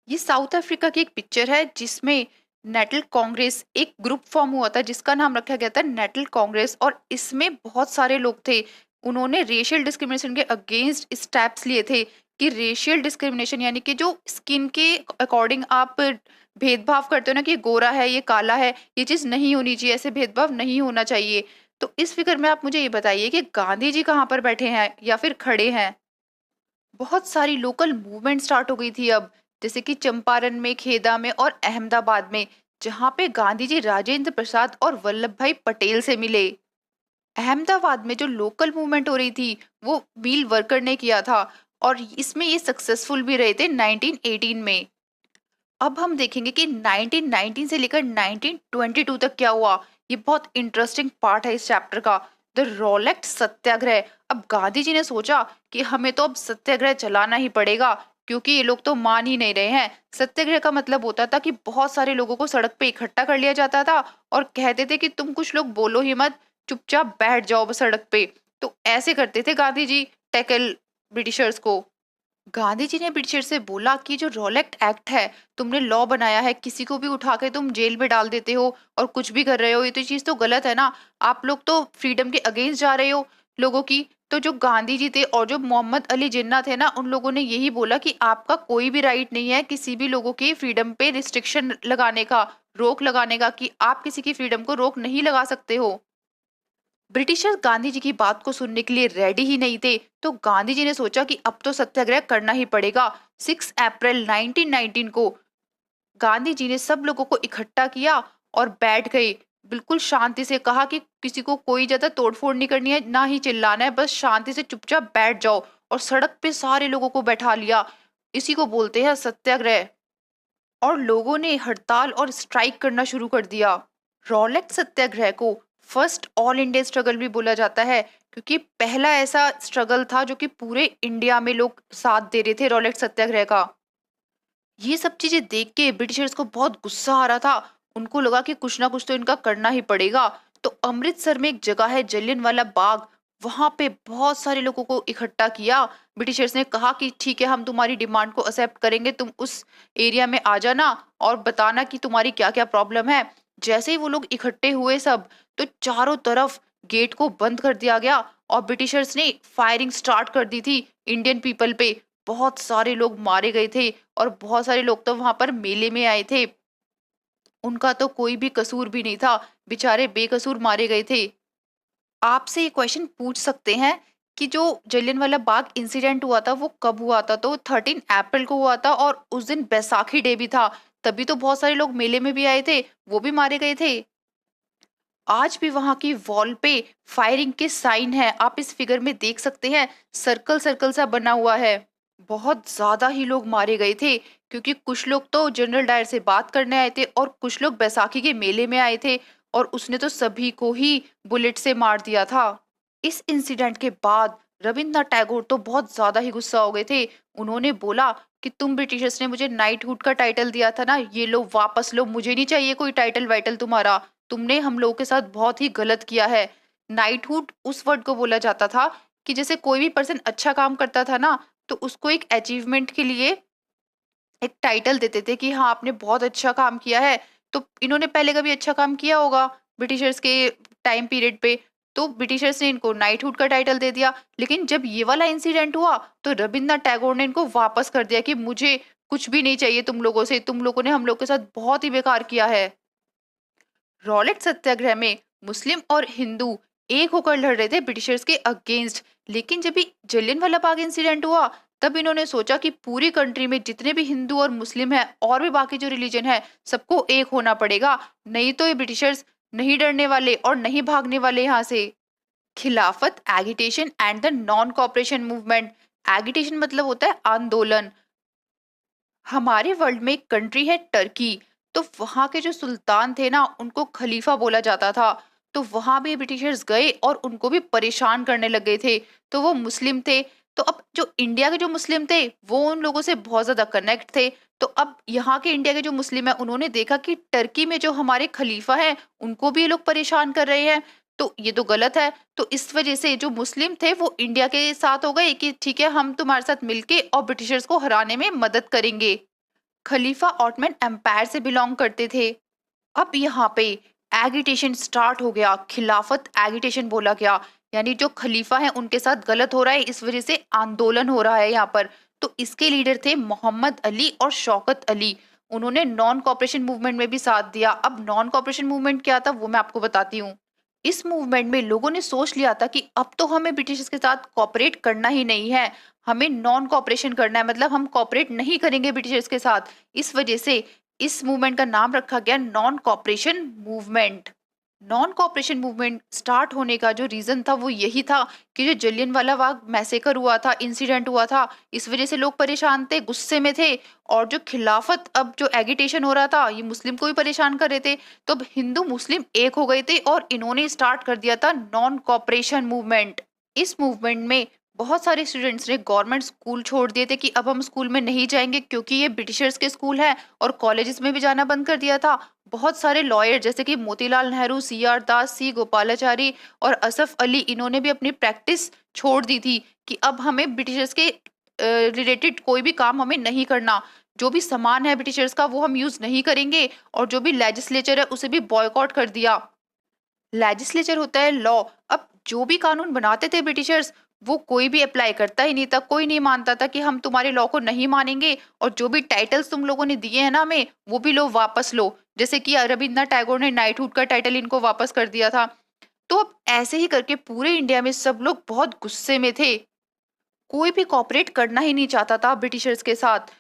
ये साउथ अफ्रीका की एक पिक्चर है जिसमें नेटल कांग्रेस एक ग्रुप फॉर्म हुआ था जिसका नाम रखा गया था नेटल कांग्रेस, और इसमें बहुत सारे लोग थे। उन्होंने रेशियल डिस्क्रिमिनेशन के अगेंस्ट स्टेप्स लिए थे कि रेशियल डिस्क्रिमिनेशन यानी कि जो स्किन के अकॉर्डिंग आप भेदभाव करते हो ना, कि ये गोरा है, ये काला है, ये चीज नहीं होनी चाहिए, ऐसे भेदभाव नहीं होना चाहिए। तो इस फिगर में आप मुझे ये बताइए कि गांधी जी कहाँ पर बैठे हैं या फिर खड़े हैं। बहुत सारी लोकल मूवमेंट स्टार्ट हो गई थी अब, जैसे कि चंपारण में, खेदा में और अहमदाबाद में, जहां पे गांधी जी राजेंद्र प्रसाद और वल्लभ भाई पटेल से मिले। अहमदाबाद में जो लोकल मूवमेंट हो रही थी वो व्हील वर्कर ने किया था, और इसमें ये सक्सेसफुल भी रहे थे 1918 में। अब हम देखेंगे कि 1919 से लेकर 1922 तक क्या हुआ। ये बहुत इंटरेस्टिंग पार्ट है इस चैप्टर का, द रोलेक्ट सत्याग्रह। अब गांधी जी ने सोचा कि हमें तो अब सत्याग्रह चलाना ही पड़ेगा, क्योंकि ये लोग तो मान ही नहीं रहे हैं। सत्याग्रह का मतलब होता था कि बहुत सारे लोगों को सड़क पे इकट्ठा कर लिया जाता था और कहते थे कि तुम कुछ लोग बोलो ही मत, चुपचाप बैठ जाओ बस सड़क पे। तो ऐसे करते थे गांधी जी टैकल ब्रिटिशर्स को। गांधी जी ने ब्रिटिशर से बोला कि जो रोलेक्ट एक्ट है, तुमने लॉ बनाया है, किसी को भी उठा के तुम जेल में डाल देते हो और कुछ भी कर रहे हो, ये तो चीज तो गलत है ना। आप लोग तो फ्रीडम के अगेंस्ट जा रहे हो लोगों की। तो जो गांधी जी थे और जो मोहम्मद अली जिन्ना थे ना, उन लोगों ने यही बोला कि आपका कोई भी राइट नहीं है किसी भी लोगों की फ्रीडम पे रिस्ट्रिक्शन लगाने का, रोक लगाने का, कि आप किसी की फ्रीडम को रोक नहीं लगा सकते हो। ब्रिटिशर्स गांधी जी की बात को सुनने के लिए रेडी ही नहीं थे, तो गांधी जी ने सोचा कि अब तो सत्याग्रह करना ही पड़ेगा। 6 अप्रैल 1919 को गांधी जी ने सब लोगों को इकट्ठा किया और बैठ गए। बिल्कुल शांति से कहा कि किसी को कोई ज्यादा तोड़फोड़ नहीं करनी है, ना ही चिल्लाना है, बस शांति से चुपचाप बैठ जाओ। और सड़क पे सारे लोगों को बैठा लिया। इसी को बोलते हैं सत्याग्रह। और लोगों ने हड़ताल और स्ट्राइक करना शुरू कर दिया। रॉलेट सत्याग्रह को फर्स्ट ऑल इंडिया स्ट्रगल भी बोला जाता है, क्योंकि पहला ऐसा स्ट्रगल था जो कि पूरे इंडिया में लोग साथ दे रहे थे रॉलेट सत्याग्रह का। ये सब चीजें देख के ब्रिटिशर्स को बहुत गुस्सा आ रहा था। उनको लगा कि कुछ ना कुछ तो इनका करना ही पड़ेगा। तो अमृतसर में एक जगह है जलियांवाला बाग, वहां पे बहुत सारे लोगों को इकट्ठा किया। ब्रिटिशर्स ने कहा कि ठीक है, हम तुम्हारी डिमांड को एक्सेप्ट करेंगे, तुम उस एरिया में आ जाना और बताना कि तुम्हारी क्या क्या प्रॉब्लम है। जैसे ही वो लोग इकट्ठे हुए सब, तो चारों तरफ गेट को बंद कर दिया गया और ब्रिटिशर्स ने फायरिंग स्टार्ट कर दी थी इंडियन पीपल पे। बहुत सारे लोग मारे गए थे और बहुत सारे लोग तो वहां पर मेले में आए थे, उनका तो कोई भी कसूर भी नहीं था, बेचारे बेकसूर मारे गए थे। आपसे ये क्वेश्चन पूछ सकते हैं कि जो जलियांवाला बाग इंसिडेंट हुआ था वो कब हुआ था, तो 13 अप्रैल को हुआ था और उस दिन बैसाखी डे भी था। तभी तो बहुत सारे लोग मेले में भी आए थे, वो भी मारे गए थे। आज भी वहां की वॉल पे फायरिंग के साइन है, आप इस फिगर में देख सकते हैं, सर्कल सर्कल सा बना हुआ है। बहुत ज्यादा ही लोग मारे गए थे, क्योंकि कुछ लोग तो जनरल डायर से बात करने आए थे और कुछ लोग बैसाखी के मेले में आए थे, और उसने तो सभी को ही बुलेट से मार दिया था। इस इंसिडेंट के बाद रविंद्रनाथ टैगोर तो बहुत ज्यादा ही गुस्सा हो गए थे। उन्होंने बोला कि तुम ब्रिटिशर्स ने मुझे नाइटहुड का टाइटल दिया था ना, ये लो वापस लो, मुझे नहीं चाहिए कोई टाइटल वाइटल तुम्हारा, तुमने हम लोगों के साथ बहुत ही गलत किया है। नाइटहुड उस वर्ड को बोला जाता था कि जैसे कोई भी पर्सन अच्छा काम करता था ना, तो उसको एक अचीवमेंट के लिए एक टाइटल देते थे कि हाँ आपने बहुत अच्छा काम किया है। तो इन्होंने पहले कभी अच्छा काम किया होगा ब्रिटिशर्स के टाइम पीरियड पे, तो ब्रिटिशर्स ने इनको नाइटहुड का टाइटल दे दिया। लेकिन जब ये वाला इंसिडेंट हुआ तो रविन्द्रनाथ टैगोर ने इनको वापस कर दिया कि मुझे कुछ भी नहीं चाहिए तुम लोगों से, तुम लोगों ने हम लोग के साथ बहुत ही बेकार किया है। रॉलेट सत्याग्रह में मुस्लिम और हिंदू एक होकर लड़ रहे थे ब्रिटिशर्स के अगेंस्ट। लेकिन जब भी जलियनवाला बाग इंसिडेंट हुआ, तब इन्होंने सोचा कि पूरी कंट्री में जितने भी हिंदू और मुस्लिम हैं और भी बाकी जो रिलीजन है, सबको एक होना पड़ेगा, नहीं तो ये ब्रिटिशर्स नहीं डरने वाले और नहीं भागने वाले यहाँ से। खिलाफत agitation and the non cooperation movement. Agitation मतलब होता है आंदोलन। हमारे वर्ल्ड में एक कंट्री है टर्की, तो वहाँ के जो सुल्तान थे ना, उनको खलीफा बोला जाता था। तो वहाँ भी ब्रिटिशर्स गए और उनको भी परेशान करने लग गए थे। तो वो मुस्लिम थे, तो अब जो इंडिया के जो मुस्लिम थे वो उन लोगों से बहुत ज्यादा कनेक्ट थे। तो अब यहाँ के इंडिया के जो मुस्लिम है, उन्होंने देखा कि टर्की में जो हमारे खलीफा है उनको भी ये लोग परेशान कर रहे हैं, तो ये तो गलत है। तो इस वजह से जो मुस्लिम थे वो इंडिया के साथ हो गए कि ठीक है, हम तुम्हारे साथ मिलके और ब्रिटिशर्स को हराने में मदद करेंगे। खलीफा ऑटमन एम्पायर से बिलोंग करते थे। अब यहाँ पे एगिटेशन स्टार्ट हो गया, खिलाफत एगिटेशन बोला गया, यानी जो खलीफा है उनके साथ गलत हो रहा है, इस वजह से आंदोलन हो रहा है यहाँ पर। तो इसके लीडर थे मोहम्मद अली और शौकत अली। उन्होंने नॉन कॉपरेशन मूवमेंट में भी साथ दिया। अब नॉन कॉपरेशन मूवमेंट क्या था वो मैं आपको बताती हूँ। इस मूवमेंट में लोगों ने सोच लिया था कि अब तो हमें ब्रिटिश के साथ कॉपरेट करना ही नहीं है, हमें नॉन कॉपरेशन करना है, मतलब हम कॉपरेट नहीं करेंगे ब्रिटिशर्स के साथ। इस वजह से इस मूवमेंट का नाम रखा गया non cooperation movement. Non cooperation movement start होने का जो रीजन था वो यही था कि जो जलियनवाला बाग मैसेकर हुआ था, इंसिडेंट हुआ था, इस वजह से लोग परेशान थे, गुस्से में थे। और जो खिलाफत, अब जो एगिटेशन हो रहा था, ये मुस्लिम को भी परेशान कर रहे थे। तो अब हिंदू मुस्लिम एक हो गए थे और इन्होंने स्टार्ट कर दिया था नॉन कॉपरेशन मूवमेंट। इस मूवमेंट में बहुत सारे स्टूडेंट्स ने गवर्नमेंट स्कूल छोड़ दिए थे कि अब हम स्कूल में नहीं जाएंगे क्योंकि ये ब्रिटिशर्स के स्कूल है, और कॉलेजेस में भी जाना बंद कर दिया था। बहुत सारे लॉयर जैसे कि मोतीलाल नेहरू, CR दास, C गोपालाचारी और असफ अली, इन्होंने भी अपनी प्रैक्टिस छोड़ दी थी कि अब हमें ब्रिटिशर्स के रिलेटेड कोई भी काम हमें नहीं करना, जो भी सामान है ब्रिटिशर्स का वो हम यूज नहीं करेंगे, और जो भी लेजिस्लेचर है उसे भी बॉयकॉट कर दिया। लेजिस्लेचर होता है लॉ। अब जो भी कानून बनाते थे ब्रिटिशर्स, वो कोई भी अप्लाई करता ही नहीं था, कोई नहीं मानता था कि हम तुम्हारे लॉ को नहीं मानेंगे, और जो भी टाइटल्स तुम लोगों ने दिए हैं ना हमें, वो भी लो वापस लो। जैसे कि रविन्द्रनाथ टैगोर ने नाइटहुड का टाइटल इनको वापस कर दिया था। तो अब ऐसे ही करके पूरे इंडिया में सब लोग बहुत गुस्से में थे, कोई भी कॉपरेट करना ही नहीं चाहता था ब्रिटिशर्स के साथ।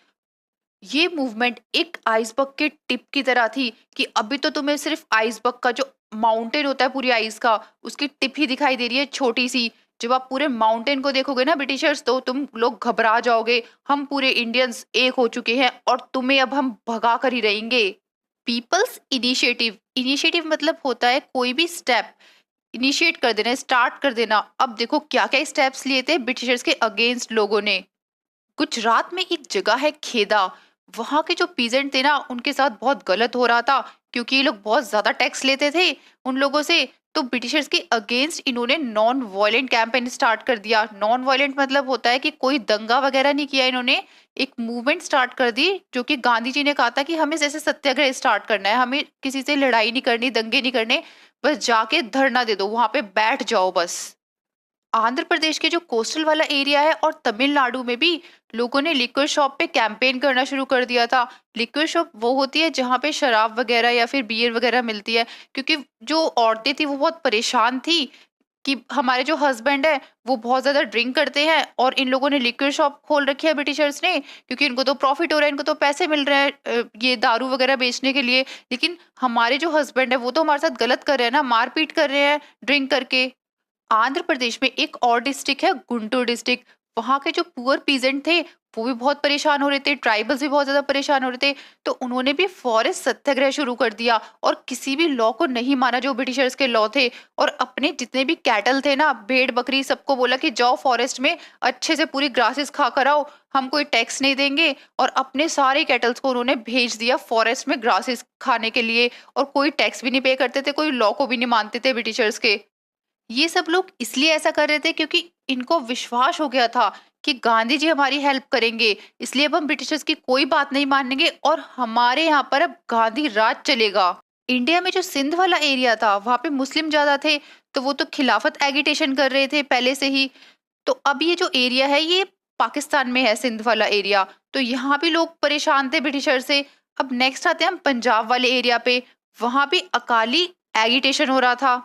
ये मूवमेंट एक आइसबर्ग के टिप की तरह थी कि अभी तो तुम्हें सिर्फ आइसबर्ग का जो माउंटेन होता है पूरी आइस का, उसकी टिप ही दिखाई दे रही है छोटी सी। जब आप पूरे माउंटेन को देखोगे ना ब्रिटिशर्स, तो तुम लोग घबरा जाओगे, हम पूरे इंडियंस एक हो चुके हैं और तुम्हें अब हम भगा कर ही रहेंगे। पीपल्स इनिशिएटिव, इनिशिएटिव मतलब होता है कोई भी स्टेप इनिशिएट कर देना, स्टार्ट कर देना। अब देखो क्या क्या स्टेप्स लिए थे ब्रिटिशर्स के अगेंस्ट लोगों ने। गुजरात में एक जगह है खेदा, वहां के जो पीजेंट थे ना, उनके साथ बहुत गलत हो रहा था क्योंकि ये लोग बहुत ज्यादा टैक्स लेते थे उन लोगों से। तो ब्रिटिशर्स के अगेंस्ट इन्होंने नॉन वायलेंट कैंपेन स्टार्ट कर दिया। नॉन वायलेंट मतलब होता है कि कोई दंगा वगैरह नहीं किया इन्होंने, एक मूवमेंट स्टार्ट कर दी, जो कि गांधी जी ने कहा था कि हमें जैसे सत्याग्रह स्टार्ट करना है, हमें किसी से लड़ाई नहीं करनी, दंगे नहीं करने, बस जाके धरना दे दो, वहां पे बैठ जाओ बस। आंध्र प्रदेश के जो कोस्टल वाला एरिया है और तमिलनाडु में भी लोगों ने लिक्वर शॉप पे कैंपेन करना शुरू कर दिया था। लिक्वर शॉप वो होती है जहाँ पे शराब वगैरह या फिर बियर वगैरह मिलती है, क्योंकि जो औरतें थी वो बहुत परेशान थी कि हमारे जो हस्बैंड है वो बहुत ज्यादा ड्रिंक करते हैं, और इन लोगों ने लिक्वर शॉप खोल रखी है ब्रिटिशर्स ने, क्योंकि इनको तो प्रॉफिट हो रहा है, इनको तो पैसे मिल रहे हैं ये दारू वगैरह बेचने के लिए। लेकिन हमारे जो हस्बैंड है वो तो हमारे साथ गलत कर रहे हैं ना, मारपीट कर रहे हैं ड्रिंक करके। आंध्र प्रदेश में एक और डिस्ट्रिक्ट है गुंटूर डिस्ट्रिक्ट, वहां के जो पुअर पीजेंट थे वो भी बहुत परेशान हो रहे थे, ट्राइबल्स भी बहुत ज्यादा परेशान हो रहे थे। तो उन्होंने भी फॉरेस्ट सत्याग्रह शुरू कर दिया और किसी भी लॉ को नहीं माना जो ब्रिटिशर्स के लॉ थे। और अपने जितने भी कैटल थे ना, भेड़ बकरी, सबको बोला कि जाओ फॉरेस्ट में अच्छे से पूरी ग्रासेस खा कर आओ, हम कोई टैक्स नहीं देंगे। और अपने सारे कैटल्स को उन्होंने भेज दिया फॉरेस्ट में ग्रासेस खाने के लिए, और कोई टैक्स भी नहीं पे करते थे, कोई लॉ को भी नहीं मानते थे ब्रिटिशर्स के। ये सब लोग इसलिए ऐसा कर रहे थे क्योंकि इनको विश्वास हो गया था कि गांधी जी हमारी हेल्प करेंगे, इसलिए अब हम ब्रिटिशर्स की कोई बात नहीं मानेंगे और हमारे यहाँ पर अब गांधी राज चलेगा। इंडिया में जो सिंध वाला एरिया था वहां पे मुस्लिम ज्यादा थे, तो वो तो खिलाफत एगिटेशन कर रहे थे पहले से ही। तो अब ये जो एरिया है ये पाकिस्तान में है, सिंध वाला एरिया, तो यहाँ भी लोग परेशान थे ब्रिटिशर से। अब नेक्स्ट आते हैं हम पंजाब वाले एरिया पे। वहां भी अकाली एगिटेशन हो रहा था।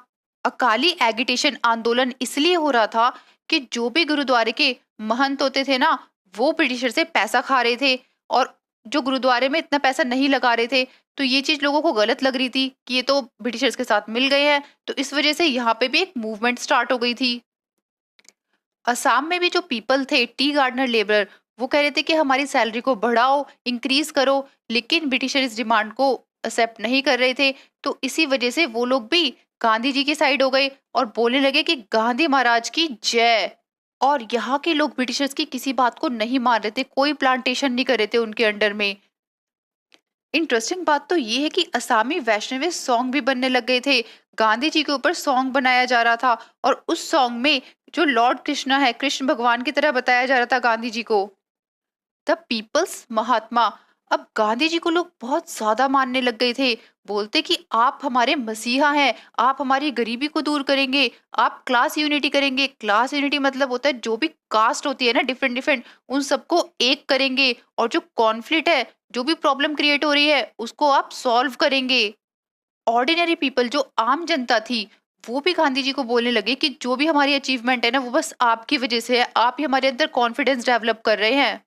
अकाली एगिटेशन आंदोलन इसलिए हो रहा था कि जो भी गुरुद्वारे के महंत होते थे ना, वो ब्रिटिशर से पैसा खा रहे थे, और जो गुरुद्वारे में इतना पैसा नहीं लगा रहे थे। तो ये चीज लोगों को गलत लग रही थी कि ये तो ब्रिटिशर्स के साथ मिल गए हैं, तो इस वजह से यहाँ पे भी एक मूवमेंट स्टार्ट हो गई थी। असम में भी जो पीपल थे, टी गार्डनर लेबर, वो कह रहे थे कि हमारी सैलरी को बढ़ाओ, इंक्रीज करो, लेकिन ब्रिटिशर इस डिमांड को एक्सेप्ट नहीं कर रहे थे। तो इसी वजह से वो लोग भी गांधी जी की साइड हो गए और बोलने लगे कि गांधी महाराज की जय। और यहाँ के लोग ब्रिटिशर्स की किसी बात को नहीं मान रहे थे, कोई प्लांटेशन नहीं कर रहे थे उनके अंडर में। इंटरेस्टिंग बात तो ये है कि असामी वैष्णवी सॉन्ग भी बनने लग गए थे, गांधी जी के ऊपर सॉन्ग बनाया जा रहा था, और उस सॉन्ग में जो लॉर्ड कृष्णा है, कृष्ण भगवान की तरह बताया जा रहा था गांधी जी को। द पीपल्स महात्मा। अब गांधी जी को लोग बहुत ज्यादा मानने लग गए थे, बोलते कि आप हमारे मसीहा हैं, आप हमारी गरीबी को दूर करेंगे, आप क्लास यूनिटी करेंगे। क्लास यूनिटी मतलब होता है जो भी कास्ट होती है ना, डिफरेंट डिफरेंट, उन सबको एक करेंगे, और जो कॉन्फ्लिक्ट है, जो भी प्रॉब्लम क्रिएट हो रही है, उसको आप सॉल्व करेंगे। ऑर्डिनरी पीपल, जो आम जनता थी, वो भी गांधी जी को बोलने लगे कि जो भी हमारी अचीवमेंट है ना, वो बस आपकी वजह से है, आप ही हमारे अंदर कॉन्फिडेंस डेवलप कर रहे हैं।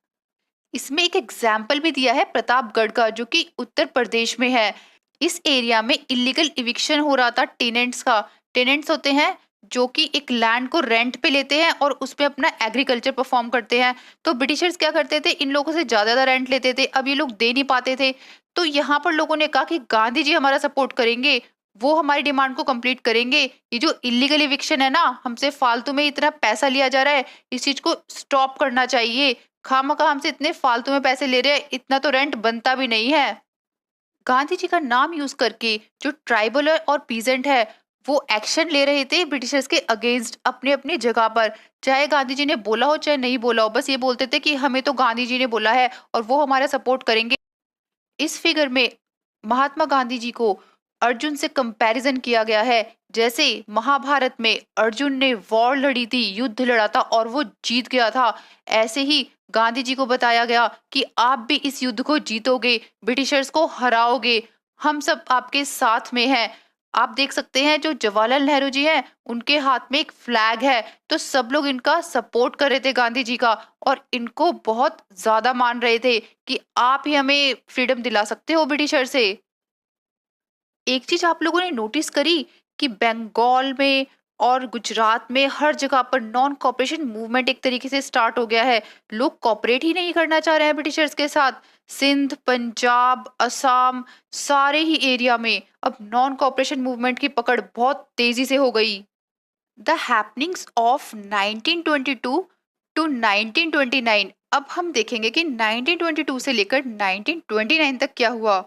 इसमें एक एग्जाम्पल भी दिया है प्रतापगढ़ का, जो कि उत्तर प्रदेश में है। इस एरिया में इलीगल इविक्शन हो रहा था टेनेंट्स का। टेनेंट्स होते हैं जो कि एक लैंड को रेंट पे लेते हैं और उस पे अपना एग्रीकल्चर परफॉर्म करते हैं। तो ब्रिटिशर्स क्या करते थे, इन लोगों से ज्यादा रेंट लेते थे, अब ये लोग दे नहीं पाते थे। तो यहाँ पर लोगों ने कहा कि गांधी जी हमारा सपोर्ट करेंगे, वो हमारी डिमांड को कंप्लीट करेंगे। ये जो इलीगल इविक्शन है ना, हमसे फालतू में इतना पैसा लिया जा रहा है, इस चीज को स्टॉप करना चाहिए। खामखा हमसे इतने फालतू में पैसे ले रहे हैं, इतना तो रेंट बनता भी नहीं है। गांधी जी का नाम यूज करके जो ट्राइबल और पीजेंट है, वो एक्शन ले रहे थे ब्रिटिशर्स के अगेंस्ट अपने अपनी जगह पर। चाहे गांधी जी ने बोला हो चाहे नहीं बोला हो, बस ये बोलते थे कि हमें तो गांधी जी ने बोला है और वो हमारा सपोर्ट करेंगे। इस फिगर में महात्मा गांधी जी को अर्जुन से कंपैरिजन किया गया है। जैसे महाभारत में अर्जुन ने वॉर लड़ी थी, युद्ध लड़ा था और वो जीत गया था, ऐसे ही गांधी जी को बताया गया कि आप भी इस युद्ध को जीतोगे, ब्रिटिशर्स को हराओगे, हम सब आपके साथ में हैं। आप देख सकते हैं जो जवाहरलाल नेहरू जी हैं, उनके हाथ में एक फ्लैग है, तो सब लोग इनका सपोर्ट कर रहे थे गांधी जी का, और इनको बहुत ज्यादा मान रहे थे कि आप ही हमें फ्रीडम दिला सकते हो ब्रिटिशर से। एक चीज आप लोगों ने नोटिस करी कि बंगाल में और गुजरात में हर जगह पर नॉन कॉपरेशन मूवमेंट एक तरीके से स्टार्ट हो गया है। लोग कॉपरेट ही नहीं करना चाह रहे हैं ब्रिटिशर्स के साथ। सिंध, पंजाब, असम, सारे ही एरिया में अब नॉन कॉपरेशन मूवमेंट की पकड़ बहुत तेजी से हो गई। The happenings of 1922 to 1929। अब हम देखेंगे कि 1922 से लेकर 1929 तक क्या हुआ।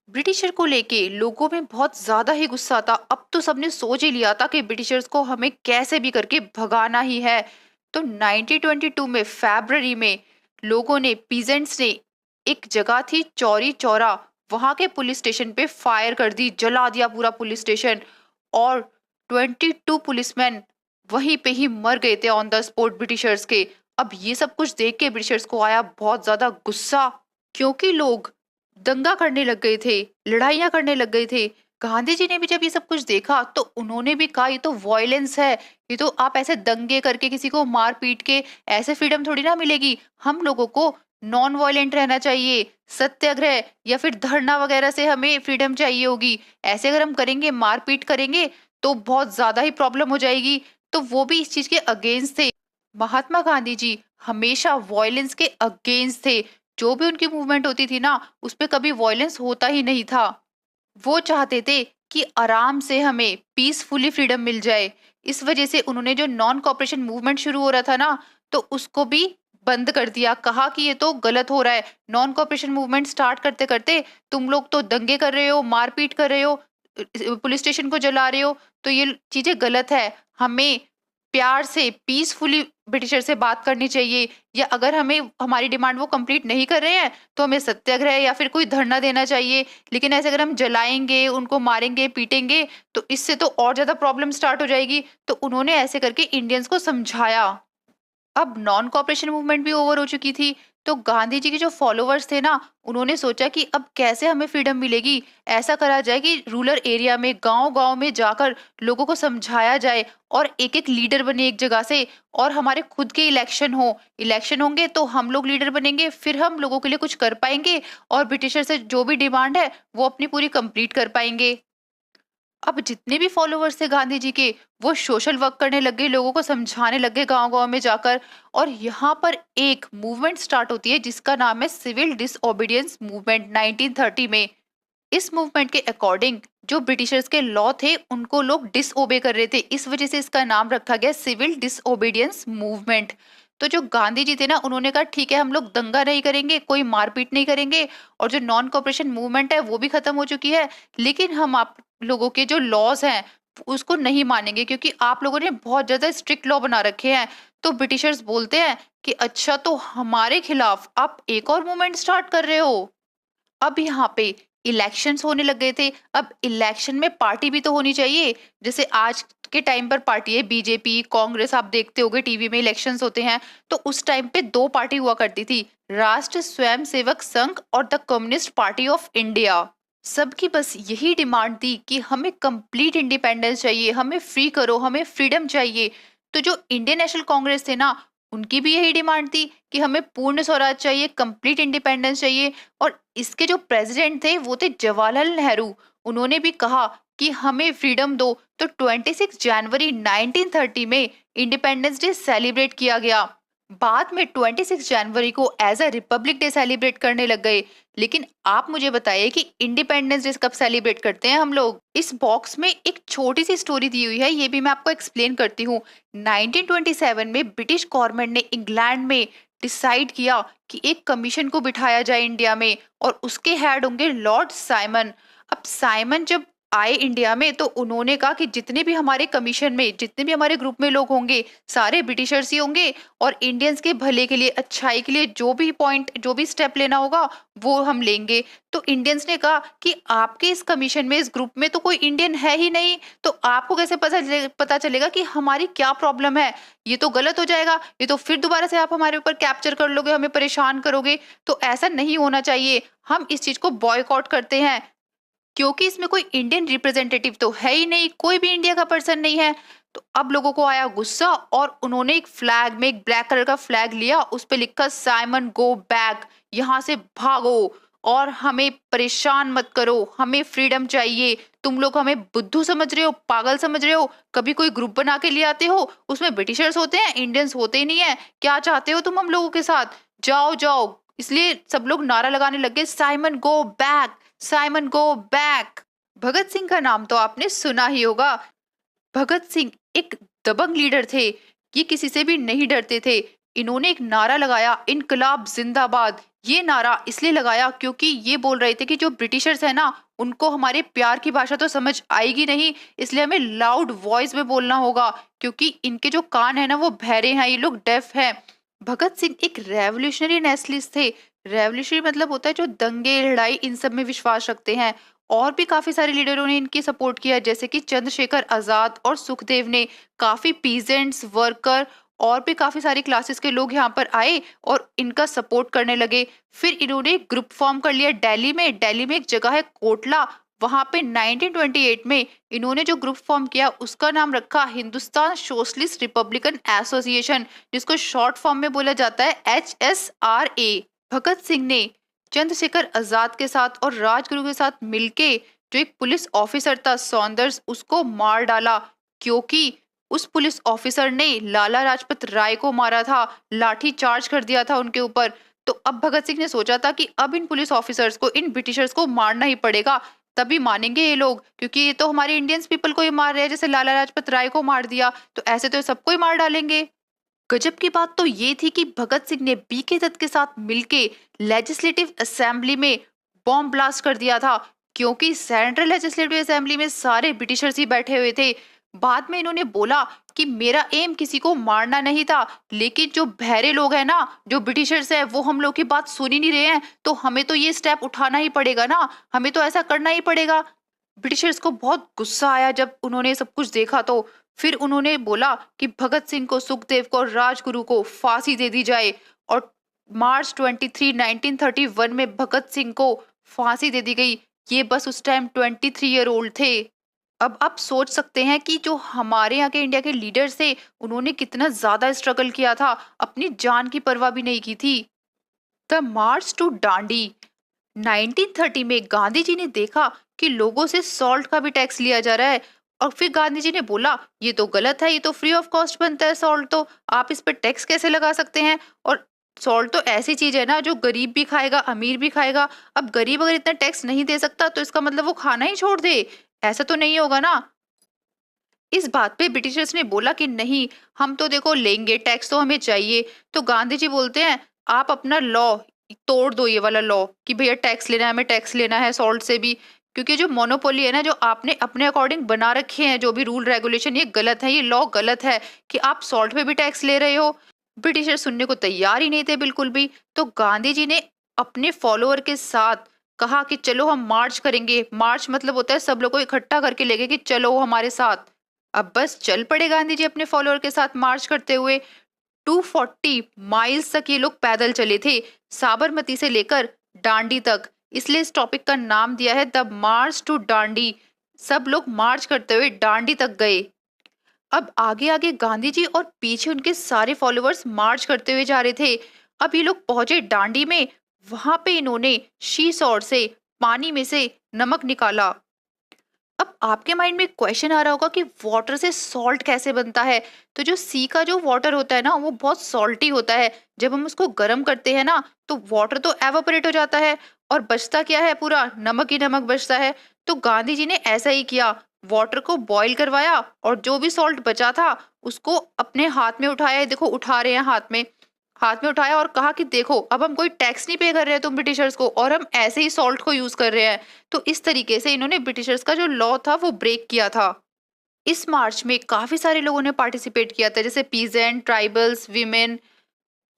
ब्रिटिशर को लेके लोगों में बहुत ज्यादा ही गुस्सा था। अब तो सबने सोच ही लिया था कि ब्रिटिशर्स को हमें कैसे भी करके भगाना ही है। तो 1922 में फरवरी में लोगों ने, पीजेंट्स ने, एक जगह थी चौरी चौरा, वहां के पुलिस स्टेशन पे फायर कर दी, जला दिया पूरा पुलिस स्टेशन, और 22 पुलिसमैन वहीं पे ही मर गए थे ऑन द स्पॉट ब्रिटिशर्स के। अब ये सब कुछ देख के ब्रिटिशर्स को आया बहुत ज्यादा गुस्सा, क्योंकि लोग दंगा करने लग गए थे, लड़ाइयां करने लग गए थे। गांधी जी ने भी जब ये सब कुछ देखा तो उन्होंने भी कहा ये तो वॉयलेंस है, ये तो आप ऐसे दंगे करके किसी को मार पीट के ऐसे फ्रीडम थोड़ी ना मिलेगी, हम लोगों को नॉन वायलेंट रहना चाहिए, सत्याग्रह या फिर धरना वगैरह से हमें फ्रीडम चाहिए होगी। ऐसे अगर हम करेंगे, मारपीट करेंगे, तो बहुत ज्यादा ही प्रॉब्लम हो जाएगी। तो वो भी इस चीज के अगेंस्ट थे। महात्मा गांधी जी हमेशा वॉयलेंस के अगेंस्ट थे। जो भी उनकी मूवमेंट होती थी ना, उस पे कभी वॉयलेंस होता ही नहीं था। वो चाहते थे कि आराम से हमें पीसफुली फ्रीडम मिल जाए। इस वजह से उन्होंने जो नॉन कॉपरेशन मूवमेंट शुरू हो रहा था ना, तो उसको भी बंद कर दिया। कहा कि ये तो गलत हो रहा है। नॉन कॉपरेशन मूवमेंट स्टार्ट करते करते तुम लोग तो दंगे कर रहे हो, मारपीट कर रहे हो, पुलिस स्टेशन को जला रहे हो, तो ये चीजें गलत है। हमें प्यार से पीसफुली ब्रिटिशर से बात करनी चाहिए, या अगर हमें हमारी डिमांड वो कंप्लीट नहीं कर रहे हैं तो हमें सत्याग्रह या फिर कोई धरना देना चाहिए। लेकिन ऐसे अगर हम जलाएंगे, उनको मारेंगे, पीटेंगे, तो इससे तो और ज्यादा प्रॉब्लम स्टार्ट हो जाएगी। तो उन्होंने ऐसे करके इंडियंस को समझाया। अब नॉन कॉपरेशन मूवमेंट भी ओवर हो चुकी थी, तो गांधी जी के जो फॉलोअर्स थे ना, उन्होंने सोचा कि अब कैसे हमें फ्रीडम मिलेगी। ऐसा करा जाए कि रूरल एरिया में, गांव गांव में जाकर लोगों को समझाया जाए, और एक एक लीडर बने एक जगह से, और हमारे खुद के इलेक्शन होंगे तो हम लोग लीडर बनेंगे, फिर हम लोगों के लिए कुछ कर पाएंगे, और ब्रिटिशर से जो भी डिमांड है वो अपनी पूरी कंप्लीट कर पाएंगे। अब जितने भी फॉलोवर्स थे गांधी जी के, वो सोशल वर्क करने लग गए, लोगों को समझाने लग गए गांव गांव में जाकर। और यहाँ पर एक मूवमेंट स्टार्ट होती है जिसका नाम है सिविल डिसओबीडियंस मूवमेंट 1930 में। इस मूवमेंट के अकॉर्डिंग जो ब्रिटिशर्स के लॉ थे उनको लोग डिसओबे कर रहे थे, इस वजह से इसका नाम रखा गया सिविल डिसओबीडियंस मूवमेंट। तो जो गांधी जी थे ना, उन्होंने कहा ठीक है, हम लोग दंगा नहीं करेंगे, कोई मारपीट नहीं करेंगे, और जो नॉन कॉपरेशन मूवमेंट है वो भी खत्म हो चुकी है, लेकिन हम आप लोगों के जो लॉज हैं उसको नहीं मानेंगे, क्योंकि आप लोगों ने बहुत ज्यादा स्ट्रिक्ट लॉ बना रखे हैं। तो ब्रिटिशर्स बोलते हैं कि अच्छा, तो हमारे खिलाफ आप एक और मूवमेंट स्टार्ट कर रहे हो। अब यहाँ पे इलेक्शंस होने लग गए थे। अब इलेक्शन में पार्टी भी तो होनी चाहिए। जैसे आज के टाइम पर पार्टी है बीजेपी, कांग्रेस, आप देखते होगे टीवी में इलेक्शंस होते हैं। तो उस टाइम पे दो पार्टी हुआ करती थी, राष्ट्र स्वयं सेवक संघ और the communist party of India. सबकी बस यही डिमांड थी कि हमें कंप्लीट इंडिपेंडेंस चाहिए, हमें फ्री करो, हमें फ्रीडम चाहिए। तो जो इंडियन नेशनल कांग्रेस थे ना, उनकी भी यही डिमांड थी कि हमें पूर्ण स्वराज चाहिए, कंप्लीट इंडिपेंडेंस चाहिए। और इसके जो प्रेसिडेंट थे वो थे जवाहरलाल नेहरू। उन्होंने भी कहा कि हमें फ्रीडम दो। तो 26 जनवरी 1930 में इंडिपेंडेंस डे सेलिब्रेट किया गया। बाद में 26 जनवरी को as a Republic Day celebrate करने लग गए। लेकिन आप मुझे बताइए कि इंडिपेंडेंस डे कब सेलिब्रेट करते हैं हम लोग। इस बॉक्स में एक छोटी सी स्टोरी दी हुई है, ये भी मैं आपको एक्सप्लेन करती हूँ। 1927 में ब्रिटिश गवर्नमेंट ने इंग्लैंड में डिसाइड किया कि एक कमीशन को बिठाया जाए इंडिया में, और उसके हेड होंगे लॉर्ड साइमन। अब साइमन जब आए इंडिया में, तो उन्होंने कहा कि जितने भी हमारे कमीशन में, जितने भी हमारे ग्रुप में लोग होंगे, सारे ब्रिटिशर्स ही होंगे, और इंडियंस के भले के लिए, अच्छाई के लिए जो भी पॉइंट, जो भी स्टेप लेना होगा वो हम लेंगे। तो इंडियंस ने कहा कि आपके इस कमीशन में, इस ग्रुप में तो कोई इंडियन है ही नहीं, तो आपको कैसे पता चलेगा कि हमारी क्या प्रॉब्लम है। ये तो गलत हो जाएगा, ये तो फिर दोबारा से आप हमारे ऊपर कैप्चर कर लोगे, हमें परेशान करोगे। तो ऐसा नहीं होना चाहिए, हम इस चीज को बॉयकॉट करते हैं, क्योंकि इसमें कोई इंडियन रिप्रेजेंटेटिव तो है ही नहीं, कोई भी इंडिया का पर्सन नहीं है। तो अब लोगों को आया गुस्सा, और उन्होंने एक फ्लैग में, एक ब्लैक कलर का फ्लैग लिया, उस पे लिखा साइमन गो बैक, यहाँ से भागो और हमें परेशान मत करो, हमें फ्रीडम चाहिए। तुम लोग हमें बुद्धू समझ रहे हो, पागल समझ रहे हो, कभी कोई ग्रुप बना के ले आते हो, उसमें ब्रिटिशर्स होते हैं, इंडियंस होते ही नहीं है, क्या चाहते हो तुम हम लोगों के साथ, जाओ जाओ। इसलिए सब लोग नारा लगाने लगे, Simon go back, Simon go back. Bhagat Singh का नाम तो आपने सुना ही होगा। भगत सिंह एक दबंग लीडर थे, ये किसी से भी नहीं डरते थे। इन्होंने एक नारा लगाया, इनकलाब जिंदाबाद। ये नारा इसलिए लगाया क्योंकि ये बोल रहे थे कि जो ब्रिटिशर्स है ना, उनको हमारे प्यार की भाषा तो समझ आएगी नहीं, इसलिए हमें लाउड वॉइस में बोलना होगा, क्योंकि इनके जो कान है ना वो बहरे हैं, ये लोग डेफ हैं। भगत सिंह एक रेवोल्यूशनरी नेशनलिस्ट थे। रेवोल्यूशनरी मतलब होता है जो दंगे, लड़ाई, इन सब में विश्वास रखते हैं। और भी काफी सारे लीडरों ने इनकी सपोर्ट किया, जैसे कि चंद्रशेखर आजाद और सुखदेव ने। काफी पीजेंट्स, वर्कर और भी काफी सारी क्लासेस के लोग यहाँ पर आए और इनका सपोर्ट करने लगे। फिर इन्होंने एक ग्रुप फॉर्म कर लिया दिल्ली में। दिल्ली में एक जगह है कोटला, वहां पे 1928 में इन्होंने जो ग्रुप फॉर्म किया उसका नाम रखा हिंदुस्तान सोशलिस्ट रिपब्लिकन एसोसिएशन, जिसको शॉर्ट फॉर्म में बोला जाता है HSRA। भगत सिंह ने चंद्रशेखर आजाद के साथ और राजगुरु के साथ मिलके जो एक पुलिस ऑफिसर था सौंदर्स, उसको मार डाला, क्योंकि उस पुलिस ऑफिसर ने लाला लाजपत राय को मारा था, लाठी चार्ज कर दिया था उनके ऊपर। तो अब भगत सिंह ने सोचा था कि अब इन पुलिस ऑफिसर्स को, इन ब्रिटिशर्स को मारना ही पड़ेगा, तभी मानेंगे ये लोग, क्योंकि ये तो हमारे इंडियंस पीपल को ही मार रहे हैं। जैसे लाला लाजपत राय को मार दिया तो ऐसे तो सबको ही मार डालेंगे। गजब की बात तो ये थी कि भगत सिंह ने बीके दत्त के साथ मिलके लेजिस्लेटिव असेंबली में बॉम्ब ब्लास्ट कर दिया था, क्योंकि सेंट्रल लेजिस्लेटिव असेंबली में सारे ब्रिटिशर्स ही बैठे हुए थे। बाद में इन्होंने बोला कि मेरा एम किसी को मारना नहीं था, लेकिन जो बहरे लोग हैं ना, जो ब्रिटिशर्स हैं, वो हम लोग की बात सुन ही नहीं रहे हैं, तो हमें तो ये स्टेप उठाना ही पड़ेगा ना, हमें तो ऐसा करना ही पड़ेगा। ब्रिटिशर्स को बहुत गुस्सा आया जब उन्होंने सब कुछ देखा। तो फिर उन्होंने बोला कि भगत सिंह को, सुखदेव को और राजगुरु को फांसी दे दी जाए। और मार्च 23 1931 में भगत सिंह को फांसी दे दी गई। ये बस उस टाइम 23 ईयर ओल्ड थे। अब आप सोच सकते हैं कि जो हमारे यहाँ के इंडिया के लीडर्स थे, उन्होंने कितना ज्यादा स्ट्रगल किया था, अपनी जान की परवाह भी नहीं की थी। द मार्च टू डांडी। 1930 में गांधी जी ने देखा कि लोगों से सॉल्ट का भी टैक्स लिया जा रहा है, और फिर गांधी जी ने बोला ये तो गलत है, ये तो फ्री ऑफ कॉस्ट बनता है सॉल्ट, तो आप इस पर टैक्स कैसे लगा सकते हैं। और सॉल्ट तो ऐसी चीज है ना जो गरीब भी खाएगा, अमीर भी खाएगा। अब गरीब अगर इतना टैक्स नहीं दे सकता तो इसका मतलब वो खाना ही छोड़ दे, ऐसा तो नहीं होगा ना। इस बात पे ब्रिटिशर्स ने बोला कि नहीं, हम तो देखो लेंगे, टैक्स तो हमें चाहिए। तो गांधी जी बोलते हैं आप अपना लॉ तोड़ दो, ये वाला लॉ कि भैया टैक्स लेना है, हमें टैक्स लेना है सॉल्ट से भी, क्योंकि जो मोनोपोली है ना, जो आपने अपने अकॉर्डिंग बना रखे हैं जो भी रूल रेगुलेशन, ये गलत है, ये लॉ गलत है कि आप सॉल्ट पे भी टैक्स ले रहे हो। ब्रिटिशर सुनने को तैयार ही नहीं थे बिल्कुल भी। तो गांधी जी ने अपने फॉलोअर के साथ कहा कि चलो हम मार्च करेंगे। मार्च मतलब होता है सब लोगों को इकट्ठा करके लेके कि चलो हमारे साथ। अब बस चल पड़े गांधी जी अपने फॉलोअर के साथ मार्च करते हुए। 240 माइल्स तक ये लोग पैदल चले थे, साबरमती से लेकर डांडी तक। इसलिए इस टॉपिक का नाम दिया है द मार्च टू डांडी। सब लोग मार्च करते हुए डांडी तक गए। अब आगे आगे गांधी जी और पीछे उनके सारे फॉलोअर्स मार्च करते हुए जा रहे थे। अब ये लोग पहुंचे डांडी में। वहां पे इन्होंने शी सॉर्ट से पानी में से नमक निकाला। अब आपके माइंड में क्वेश्चन आ रहा होगा कि वाटर से सॉल्ट कैसे बनता है। तो जो सी का जो वाटर होता है ना, वो बहुत सॉल्टी होता है। जब हम उसको गर्म करते हैं ना, तो वाटर तो एवापोरेट हो जाता है और बचता क्या है, पूरा नमक ही नमक बचता है। तो गांधी जी ने ऐसा ही किया, वाटर को बॉईल करवाया और जो भी सॉल्ट बचा था उसको अपने हाथ में उठाया। देखो उठा रहे हैं हाथ में उठाया और कहा कि देखो अब हम कोई टैक्स नहीं पे कर रहे हैं तुम ब्रिटिशर्स को, और हम ऐसे ही सॉल्ट को यूज कर रहे हैं। तो इस तरीके से इन्होंने ब्रिटिशर्स का जो लॉ था वो ब्रेक किया था। इस मार्च में काफी सारे लोगों ने पार्टिसिपेट किया था, जैसे पीजेंट, ट्राइबल्स, वीमेन।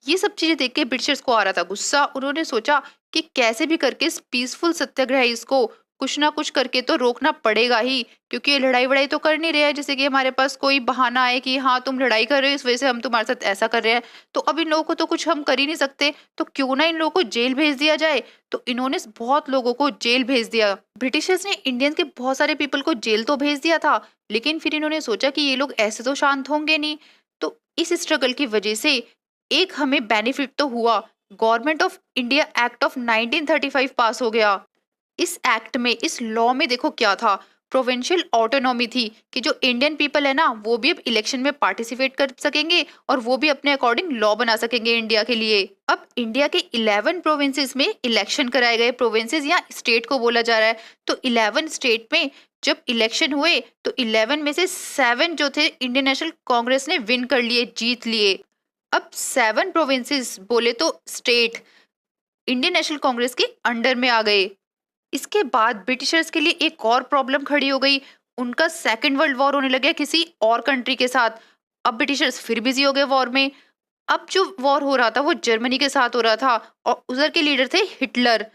ये सब चीजें देख के ब्रिटिशर्स को आ रहा था गुस्सा। उन्होंने सोचा कि कैसे भी करके इस पीसफुल सत्याग्रह इसको कुछ ना कुछ करके तो रोकना पड़ेगा ही, क्योंकि ये लड़ाई वड़ाई तो कर नहीं रहे हैं, जैसे कि हमारे पास कोई बहाना आए कि हाँ तुम लड़ाई कर रहे हो इस वजह से हम तुम्हारे साथ ऐसा कर रहे हैं। तो अब इन लोगों को तो कुछ हम कर ही नहीं सकते, तो क्यों ना इन लोगों को जेल भेज दिया जाए। तो इन्होंने बहुत लोगों को जेल भेज दिया। ब्रिटिशर्स ने इंडियंस के बहुत सारे पीपल को जेल तो भेज दिया था, लेकिन फिर इन्होंने सोचा कि ये लोग ऐसे तो शांत होंगे नहीं। तो इस स्ट्रगल की वजह से एक हमें बेनिफिट तो हुआ। Government of India act of 1935 पास हो गया। इस एक्ट में, इस लॉ में देखो क्या था, प्रोविंशियल ऑटोनॉमी थी कि जो इंडियन पीपल है ना, वो भी अब इलेक्शन में पार्टिसिपेट कर सकेंगे और वो भी अपने अकॉर्डिंग लॉ बना सकेंगे इंडिया के लिए। अब इंडिया के 11 प्रोविंसेस में इलेक्शन कराए गए। प्रोविंसेस या स्टेट को बोला जा रहा है। तो 11 स्टेट में जब इलेक्शन हुए तो 11 में से 7 जो थे इंडियन नेशनल कांग्रेस ने विन कर लिए, जीत लिए। अब 7 प्रोविंसेस बोले तो स्टेट इंडियन नेशनल कांग्रेस के अंडर में आ गए। इसके बाद ब्रिटिशर्स के लिए एक और प्रॉब्लम खड़ी हो गई। उनका सेकेंड वर्ल्ड वॉर होने लगा किसी और कंट्री के साथ। अब ब्रिटिशर्स फिर बिजी हो गए वॉर में। अब जो वॉर हो रहा था वो जर्मनी के साथ हो रहा था और उधर के लीडर थे हिटलर।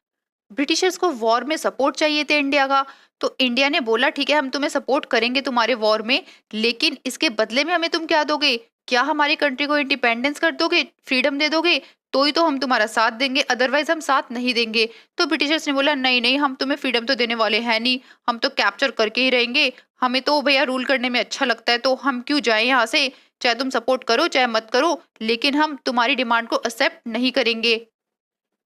ब्रिटिशर्स को वॉर में सपोर्ट चाहिए थे इंडिया का। तो इंडिया ने बोला ठीक है हम तुम्हें सपोर्ट करेंगे तुम्हारे वॉर में, लेकिन इसके बदले में हमें तुम क्या दोगे? क्या हमारी कंट्री को इंडिपेंडेंस कर दोगे, फ्रीडम दे दोगे? तो ही तो हम तुम्हारा साथ देंगे, अदरवाइज हम साथ नहीं देंगे। तो ब्रिटिशर्स ने बोला नहीं नहीं, हम तुम्हें फ्रीडम तो देने वाले हैं नहीं, हम तो कैप्चर करके ही रहेंगे। हमें तो भैया रूल करने में अच्छा लगता है, तो हम क्यों जाए यहाँ से, चाहे तुम सपोर्ट करो चाहे मत करो, लेकिन हम तुम्हारी डिमांड को एक्सेप्ट नहीं करेंगे।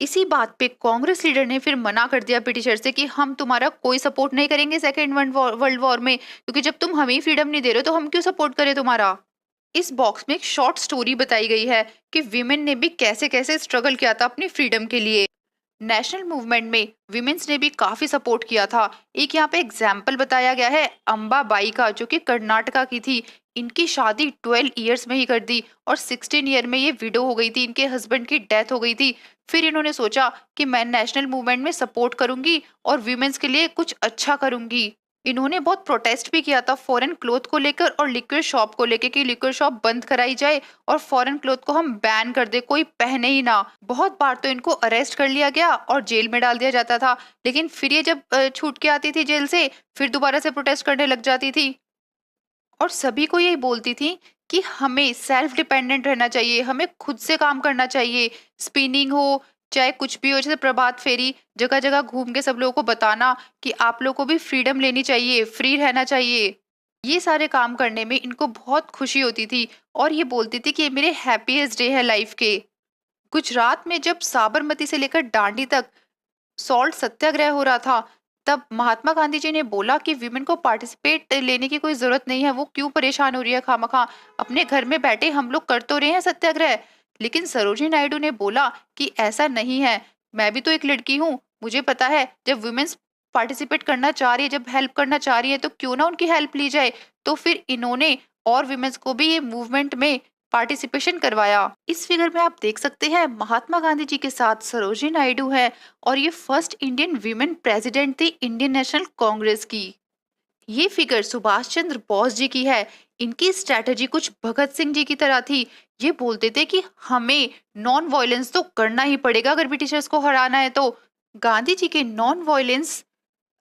इसी बात पे कांग्रेस लीडर ने फिर मना कर दिया ब्रिटिशर से कि हम तुम्हारा कोई सपोर्ट नहीं करेंगे सेकेंड वर्ल्ड वॉर में, क्योंकि जब तुम हमें फ्रीडम नहीं दे रहे हो तो हम क्यों सपोर्ट करें तुम्हारा। इस बॉक्स में एक शॉर्ट स्टोरी बताई गई है कि विमेन ने भी कैसे कैसे स्ट्रगल किया था अपनी फ्रीडम के लिए। नेशनल मूवमेंट में विमेन्स ने भी काफी सपोर्ट किया था। एक यहाँ पे एग्जाम्पल बताया गया है अम्बा बाई का, जो कि कर्नाटका की थी। इनकी शादी 12 इयर्स में ही कर दी और 16 ईयर में ये विडो हो गई थी, इनके हस्बैंड की डेथ हो गई थी। फिर इन्होंने सोचा कि मैं नेशनल मूवमेंट में सपोर्ट करूंगी और विमेन्स के लिए कुछ अच्छा करूंगी। इन्होंने बहुत प्रोटेस्ट भी किया था फॉरेन क्लोथ को लेकर और लिक्विड शॉप को लेकर कि लिक्विड शॉप बंद कराई जाए और फॉरेन क्लोथ को हम बैन कर दे, कोई पहने ही ना। बहुत बार तो इनको अरेस्ट कर लिया गया और जेल में डाल दिया जाता था, लेकिन फिर ये जब छूट के आती थी जेल से, फिर दोबारा से प्रोटेस्ट करने लग जाती थी और सभी को यही बोलती थी कि हमें सेल्फ डिपेंडेंट रहना चाहिए, हमें खुद से काम करना चाहिए। स्पिनिंग हो चाहे कुछ भी हो, जैसे प्रभात फेरी, जगह जगह घूम के सब लोगों को बताना कि आप लोगों को भी फ्रीडम लेनी चाहिए, फ्री रहना चाहिए। ये सारे काम करने में इनको बहुत खुशी होती थी और ये बोलती थी कि ये मेरे हैप्पीएस्ट डे है लाइफ के। गुजरात में जब साबरमती से लेकर दांडी तक सॉल्ट सत्याग्रह हो रहा था, तब महात्मा गांधी जी ने बोला कि विमेन को पार्टिसिपेट लेने की कोई जरूरत नहीं है, वो क्यों परेशान हो रही है खामखा, अपने घर में बैठे हम लोग कर तो रहे हैं सत्याग्रह। लेकिन सरोजिनी नायडू ने बोला कि ऐसा नहीं है, मैं भी तो एक लड़की हूँ, मुझे पता है जब वुमेन्स पार्टिसिपेट करना चाह रही है, जब हेल्प करना चाह रही है तो क्यों ना उनकी हेल्प ली जाए। तो फिर इन्होंने और वुमेन्स को भी ये मूवमेंट में पार्टिसिपेशन करवाया। इस फिगर में आप देख सकते हैं महात्मा गांधी जी के साथ सरोजिनी नायडू है और ये फर्स्ट इंडियन वीमेन प्रेसिडेंट थी इंडियन नेशनल कांग्रेस की। ये फिगर सुभाष चंद्र बोस जी की है। इनकी स्ट्रेटजी कुछ भगत सिंह जी की तरह थी। ये बोलते थे कि हमें नॉन वायलेंस तो करना ही पड़ेगा अगर ब्रिटिशर्स को हराना है तो। गांधी जी के नॉन वायलेंस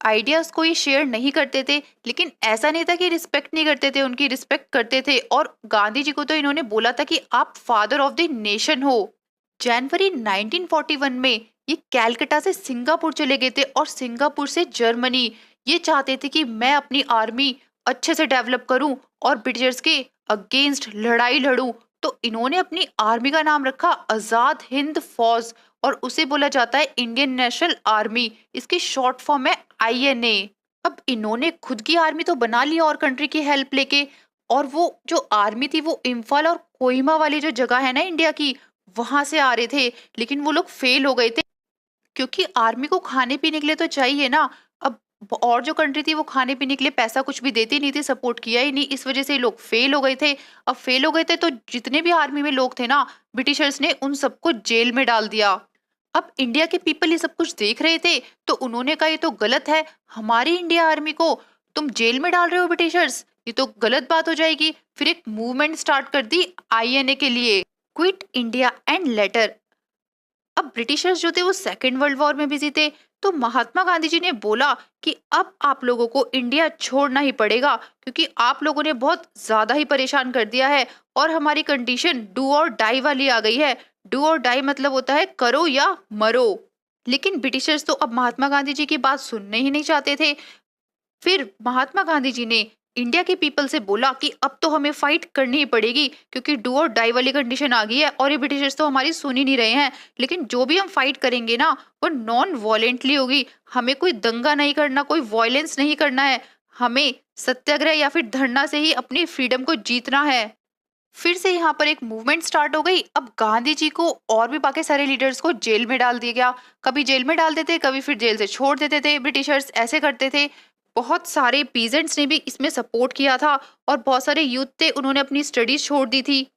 आइडियाज को ये शेयर नहीं करते थे, लेकिन ऐसा नहीं था कि रिस्पेक्ट नहीं करते थे, उनकी रिस्पेक्ट करते थे। और गांधी जी को तो इन्होंने बोला था कि आप फादर ऑफ द नेशन हो। जनवरी 1941 में ये कैलकाटा से सिंगापुर चले गए थे और सिंगापुर से जर्मनी। ये चाहते थे कि मैं अपनी आर्मी अच्छे से डेवलप करूं और ब्रिटिशर्स के अगेंस्ट लड़ाई लड़ूं। तो इन्होंने अपनी आर्मी का नाम रखा आजाद हिंद फौज और उसे बोला जाता है इंडियन नेशनल आर्मी। इसकी शॉर्ट फॉर्म है INA। अब इन्होंने खुद की आर्मी तो बना ली और कंट्री की हेल्प लेके, और वो जो आर्मी थी वो इम्फाल और कोहिमा वाली जो जगह है ना इंडिया की, वहां से आ रहे थे। लेकिन वो लोग फेल हो गए थे क्योंकि आर्मी को खाने पीने के लिए तो चाहिए ना। अब और जो कंट्री थी वो खाने पीने के लिए पैसा कुछ भी देती नहीं थी, सपोर्ट किया ही नहीं, इस वजह से लोग फेल हो गए थे। अब फेल हो गए थे तो जितने भी आर्मी में लोग थे ना, ब्रिटिशर्स ने उन सबको जेल में डाल दिया। अब इंडिया के पीपल ये सब कुछ देख रहे थे तो उन्होंने कहा ये तो गलत है, हमारी इंडिया आर्मी को तुम जेल में डाल रहे हो ब्रिटिशर्स, ये तो गलत बात हो जाएगी। फिर एक मूवमेंट स्टार्ट कर दी INA के लिए, क्विट इंडिया एंड लेटर। अब ब्रिटिशर्स जो थे वो सेकेंड वर्ल्ड वॉर में बिजी थे, तो महात्मा गांधी जी ने बोला कि अब आप लोगों को इंडिया छोड़ना ही पड़ेगा क्योंकि आप लोगों ने बहुत ज्यादा ही परेशान कर दिया है और हमारी कंडीशन डू और डाई वाली आ गई है। डू और डाई मतलब होता है करो या मरो। लेकिन ब्रिटिशर्स तो अब महात्मा गांधी जी की बात सुनने ही नहीं चाहते थे। फिर महात्मा गांधी जी ने इंडिया के पीपल से बोला कि अब तो हमें फाइट करनी ही पड़ेगी क्योंकि डू और डाई वाली कंडीशन आ गई है और ये ब्रिटिशर्स तो हमारी सुन ही नहीं रहे हैं। लेकिन जो भी हम फाइट करेंगे ना वो नॉन वॉयलेंटली होगी, हमें कोई दंगा नहीं करना, कोई वॉयलेंस नहीं करना है, हमें सत्याग्रह या फिर धरना से ही अपनी फ्रीडम को जीतना है। फिर से यहाँ पर एक मूवमेंट स्टार्ट हो गई। अब गांधी जी को और भी बाकी सारे लीडर्स को जेल में डाल दिया गया, कभी जेल में डाल देते, कभी फिर जेल से छोड़ देते थे, ब्रिटिशर्स ऐसे करते थे। बहुत सारे पीजेंट्स ने भी इसमें सपोर्ट किया था और बहुत सारे यूथ थे, उन्होंने अपनी स्टडीज छोड़ दी थी।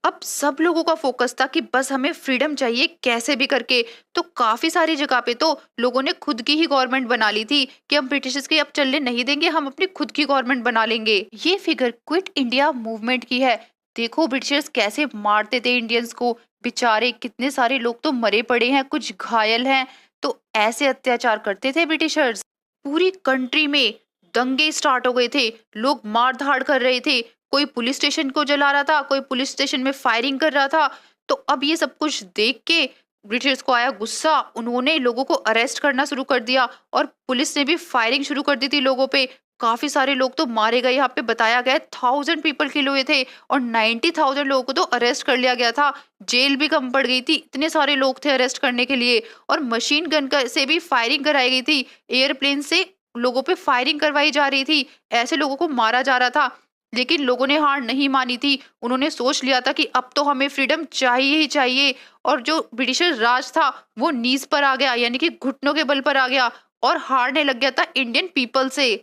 अब सब लोगों का फोकस था कि बस हमें फ्रीडम चाहिए कैसे भी करके। तो काफी सारी जगह पे तो लोगों ने खुद की ही गवर्नमेंट बना ली थी कि हम ब्रिटिशर्स के अब चलने नहीं देंगे, हम अपनी खुद की गवर्नमेंट बना लेंगे। ये फिगर क्विट इंडिया मूवमेंट की है। देखो ब्रिटिशर्स कैसे मारते थे इंडियंस को, बेचारे कितने सारे लोग तो मरे पड़े हैं, कुछ घायल हैं। तो ऐसे अत्याचार करते थे ब्रिटिशर्स। पूरी कंट्री में दंगे स्टार्ट हो गए थे, लोग मार धाड़ कर रहे थे, कोई पुलिस स्टेशन को जला रहा था, कोई पुलिस स्टेशन में फायरिंग कर रहा था। तो अब ये सब कुछ देख के ब्रिटिशर्स को आया गुस्सा, उन्होंने लोगों को अरेस्ट करना शुरू कर दिया और पुलिस ने भी फायरिंग शुरू कर दी थी लोगों पे। काफी सारे लोग तो मारे गए, यहाँ पे बताया गया 1000 पीपल किल हुए थे और 90,000 लोगों को तो अरेस्ट कर लिया गया था। जेल भी कम पड़ गई थी, इतने सारे लोग थे अरेस्ट करने के लिए। और मशीन गन का से भी फायरिंग कराई गई थी, एयरप्लेन से लोगों पे फायरिंग करवाई जा रही थी, ऐसे लोगों को मारा जा रहा था। लेकिन लोगों ने हार नहीं मानी थी, उन्होंने सोच लिया था कि अब तो हमें फ्रीडम चाहिए ही चाहिए। और जो ब्रिटिशर राज था वो नीज पर आ गया, यानी कि घुटनों के बल पर आ गया और हारने लग गया था इंडियन पीपल से।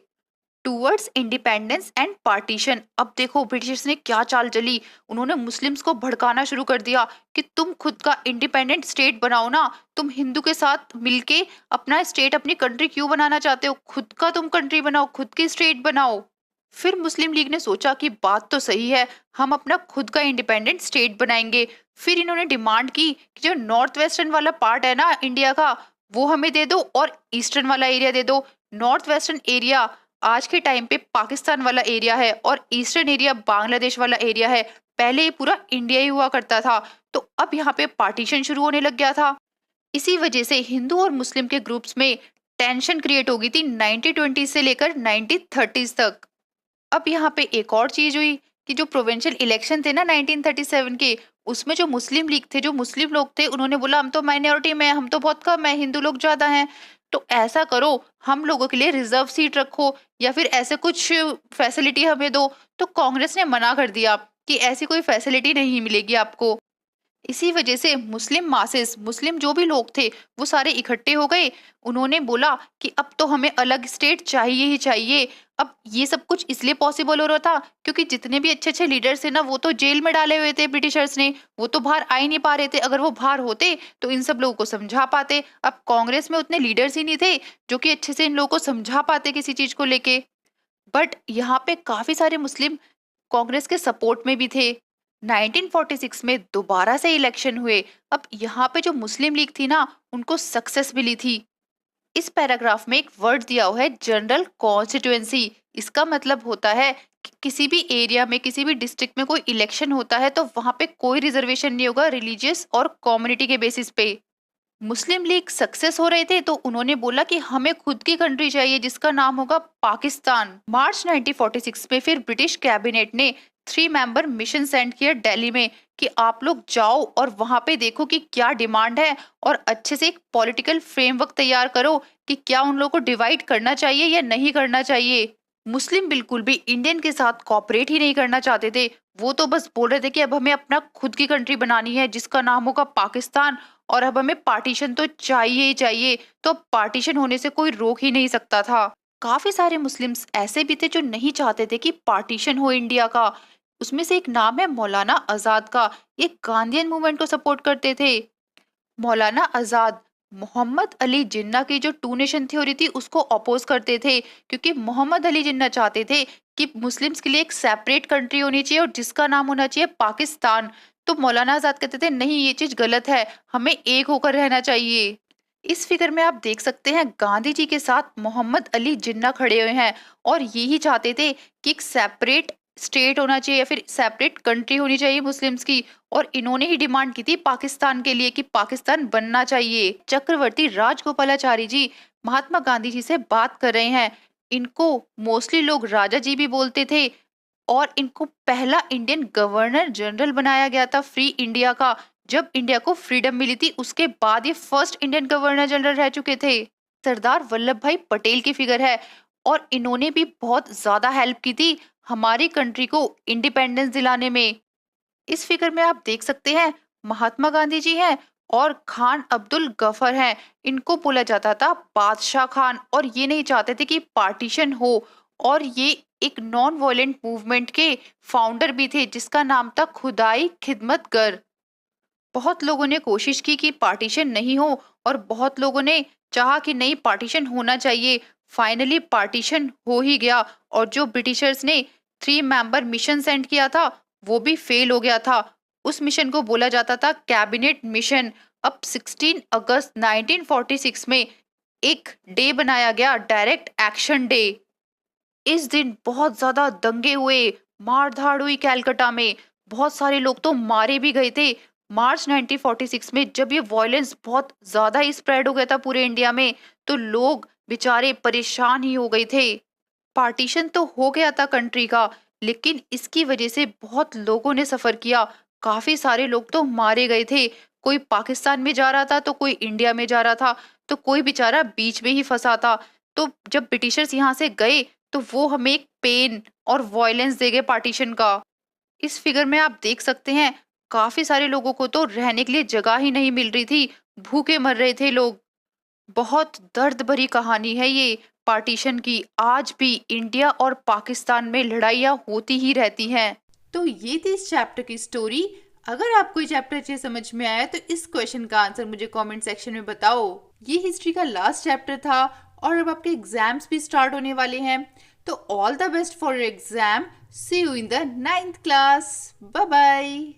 टूवर्ड्स इंडिपेंडेंस एंड पार्टीशन, अब देखो ब्रिटिशर्स ने क्या चाल चली, उन्होंने मुस्लिम्स को भड़काना शुरू कर दिया कि तुम खुद का इंडिपेंडेंट स्टेट बनाओ ना, तुम हिंदू के साथ मिलके अपना स्टेट, अपनी कंट्री क्यों बनाना चाहते हो, खुद का तुम कंट्री बनाओ, खुद की स्टेट बनाओ। फिर मुस्लिम लीग ने सोचा कि बात तो सही है, हम अपना खुद का इंडिपेंडेंट स्टेट बनाएंगे। फिर इन्होंने डिमांड की कि जो नॉर्थ वेस्टर्न वाला पार्ट है ना इंडिया का, वो हमें दे दो और ईस्टर्न वाला एरिया दे दो। नॉर्थ वेस्टर्न एरिया आज के टाइम पे पाकिस्तान वाला एरिया है और ईस्टर्न एरिया बांग्लादेश वाला एरिया है। पहले ये पूरा इंडिया ही हुआ करता था, तो अब यहाँ पे पार्टीशन शुरू होने लग गया था। इसी वजह से हिंदू और मुस्लिम के ग्रुप्स में टेंशन क्रिएट हो गई थी 1920 से लेकर 1930 तक। अब यहाँ पे एक और चीज हुई कि जो प्रोविंशियल इलेक्शन थे ना 1937 के, उसमें जो मुस्लिम लीग थे, जो मुस्लिम लोग थे, उन्होंने बोला हम तो माइनॉरिटी में हैं, हम तो बहुत कम है, हिंदू लोग ज्यादा हैं, तो ऐसा करो हम लोगों के लिए रिजर्व सीट रखो या फिर ऐसे कुछ फैसिलिटी हमें दो। तो कांग्रेस ने मना कर दिया कि ऐसी कोई फैसिलिटी नहीं मिलेगी आपको। इसी वजह से मुस्लिम मासेस, मुस्लिम जो भी लोग थे वो सारे इकट्ठे हो गए। उन्होंने बोला कि अब तो हमें अलग स्टेट चाहिए ही चाहिए। अब ये सब कुछ इसलिए पॉसिबल हो रहा था क्योंकि जितने भी अच्छे अच्छे लीडर्स थे ना, वो तो जेल में डाले हुए थे ब्रिटिशर्स ने, वो तो बाहर आ ही नहीं पा रहे थे। अगर वो बाहर होते तो इन सब लोगों को समझा पाते। अब कांग्रेस में उतने लीडर्स ही नहीं थे जो कि अच्छे से इन लोगों को समझा पाते किसी चीज को लेके। बट यहाँ पे काफी सारे मुस्लिम कांग्रेस के सपोर्ट में भी थे। 1946 में दोबारा से इलेक्शन हुए। अब यहाँ पे जो मुस्लिम लीग थी ना, उनको सक्सेस मिली थी। इस पैराग्राफ में एक वर्ड दिया हुआ है जनरल कॉन्स्टिट्यूएंसी। इसका मतलब होता है कि किसी भी एरिया में, किसी भी डिस्ट्रिक्ट में कोई इलेक्शन होता है तो वहां पे कोई रिजर्वेशन नहीं होगा रिलीजियस और कम्युनिटी के बेसिस पे। मुस्लिम लीग सक्सेस हो रहे थे तो उन्होंने बोला कि हमें खुद की कंट्री चाहिए जिसका नाम होगा पाकिस्तान। मार्च 1946 में फिर ब्रिटिश कैबिनेट ने 3 मेंबर मिशन सेंड किया दिल्ली में कि आप लोग जाओ और वहां पे देखो कि क्या डिमांड है और अच्छे से एक पॉलिटिकल फ्रेमवर्क तैयार करो कि क्या उन लोगों को डिवाइड करना चाहिए या नहीं करना चाहिए। मुस्लिम बिल्कुल भी इंडियन के साथ कॉपरेट ही नहीं करना चाहते थे, वो तो बस बोल रहे थे कि अब हमें अपना खुद की कंट्री बनानी है जिसका नाम होगा पाकिस्तान और अब हमें पार्टीशन तो चाहिए ही चाहिए। तो पार्टीशन होने से कोई रोक ही नहीं सकता था। काफी सारे मुस्लिम्स ऐसे भी थे जो नहीं चाहते थे कि पार्टीशन हो इंडिया का। उसमें से एक नाम है मौलाना आजाद का। ये गांधीयन मूवमेंट को सपोर्ट करते थे। मौलाना आजाद मोहम्मद अली जिन्ना की जो टू नेशन थ्योरी थी उसको अपोज करते थे, क्योंकि मोहम्मद अली जिन्ना चाहते थे कि मुस्लिम्स के लिए एक सेपरेट कंट्री होनी चाहिए और जिसका नाम होना चाहिए पाकिस्तान। तो मौलाना आजाद कहते थे नहीं, ये चीज गलत है, हमें एक होकर रहना चाहिए। इस फिगर में आप देख सकते हैं गांधी जी के साथ मोहम्मद अली जिन्ना खड़े हुए हैं और यही चाहते थे कि एक सेपरेट स्टेट होना चाहिए या फिर सेपरेट कंट्री होनी चाहिए मुस्लिम्स की। और इन्होंने ही डिमांड की थी पाकिस्तान के लिए कि पाकिस्तान बनना चाहिए। चक्रवर्ती राजगोपालाचारी जी महात्मा गांधी जी से बात कर रहे हैं। इनको मोस्टली लोग राजा जी भी बोलते थे और इनको पहला इंडियन गवर्नर जनरल बनाया गया था फ्री इंडिया का। जब इंडिया को फ्रीडम मिली थी उसके बाद ये फर्स्ट इंडियन गवर्नर जनरल रह चुके थे। सरदार वल्लभ भाई पटेल की फिगर है और इन्होंने भी बहुत ज्यादा हेल्प की थी हमारी कंट्री को इंडिपेंडेंस दिलाने में। इस फिगर में आप देख सकते हैं महात्मा गांधी जी हैं और खान अब्दुल गफर हैं। इनको बोला जाता था बादशाह खान और ये नहीं चाहते थे कि पार्टीशन हो। और ये एक नॉन वायलेंट मूवमेंट के फाउंडर भी थे जिसका नाम था खुदाई खिदमत गर। बहुत लोगों ने कोशिश की कि पार्टीशन नहीं हो और बहुत लोगों ने चाहा कि नहीं पार्टीशन होना चाहिए। फाइनली पार्टीशन हो ही गया और जो ब्रिटिशर्स ने 3 मेंबर मिशन सेंड किया था वो भी फेल हो गया था। उस मिशन को बोला जाता था कैबिनेट मिशन। अब 16 अगस्त 1946 में एक डे बनाया गया, डायरेक्ट एक्शन डे। इस दिन बहुत ज्यादा दंगे हुए, मार धाड़ हुई कैलकाटा में, बहुत सारे लोग तो मारे भी गए थे। मार्च 1946 में जब ये वायलेंस बहुत ज्यादा ही स्प्रेड हो गया था पूरे इंडिया में, तो लोग बेचारे परेशान ही हो गए थे। पार्टीशन तो हो गया था कंट्री का, लेकिन इसकी वजह से बहुत लोगों ने सफर किया। काफी सारे लोग तो मारे गए थे। कोई पाकिस्तान में जा रहा था तो कोई इंडिया में जा रहा था, तो कोई बेचारा बीच में ही फंसा था। तो जब ब्रिटिशर्स यहाँ से गए तो वो हमें एक पेन और वॉयलेंस दे गए पार्टीशन का। इस फिगर में आप देख सकते हैं काफी सारे लोगों को तो रहने के लिए जगह ही नहीं मिल रही थी, भूखे मर रहे थे लोग। बहुत दर्द भरी कहानी है ये पार्टीशन की। आज भी इंडिया और पाकिस्तान में लड़ाइयाँ होती ही रहती हैं। तो ये थी इस चैप्टर की स्टोरी। अगर आपको ये चैप्टर अच्छे समझ में आया तो इस क्वेश्चन का आंसर मुझे कमेंट सेक्शन में बताओ। ये हिस्ट्री का लास्ट चैप्टर था और अब आपके एग्जाम्स भी स्टार्ट होने वाले हैं। तो all the best for your exam. See you in the 9th class. Bye bye.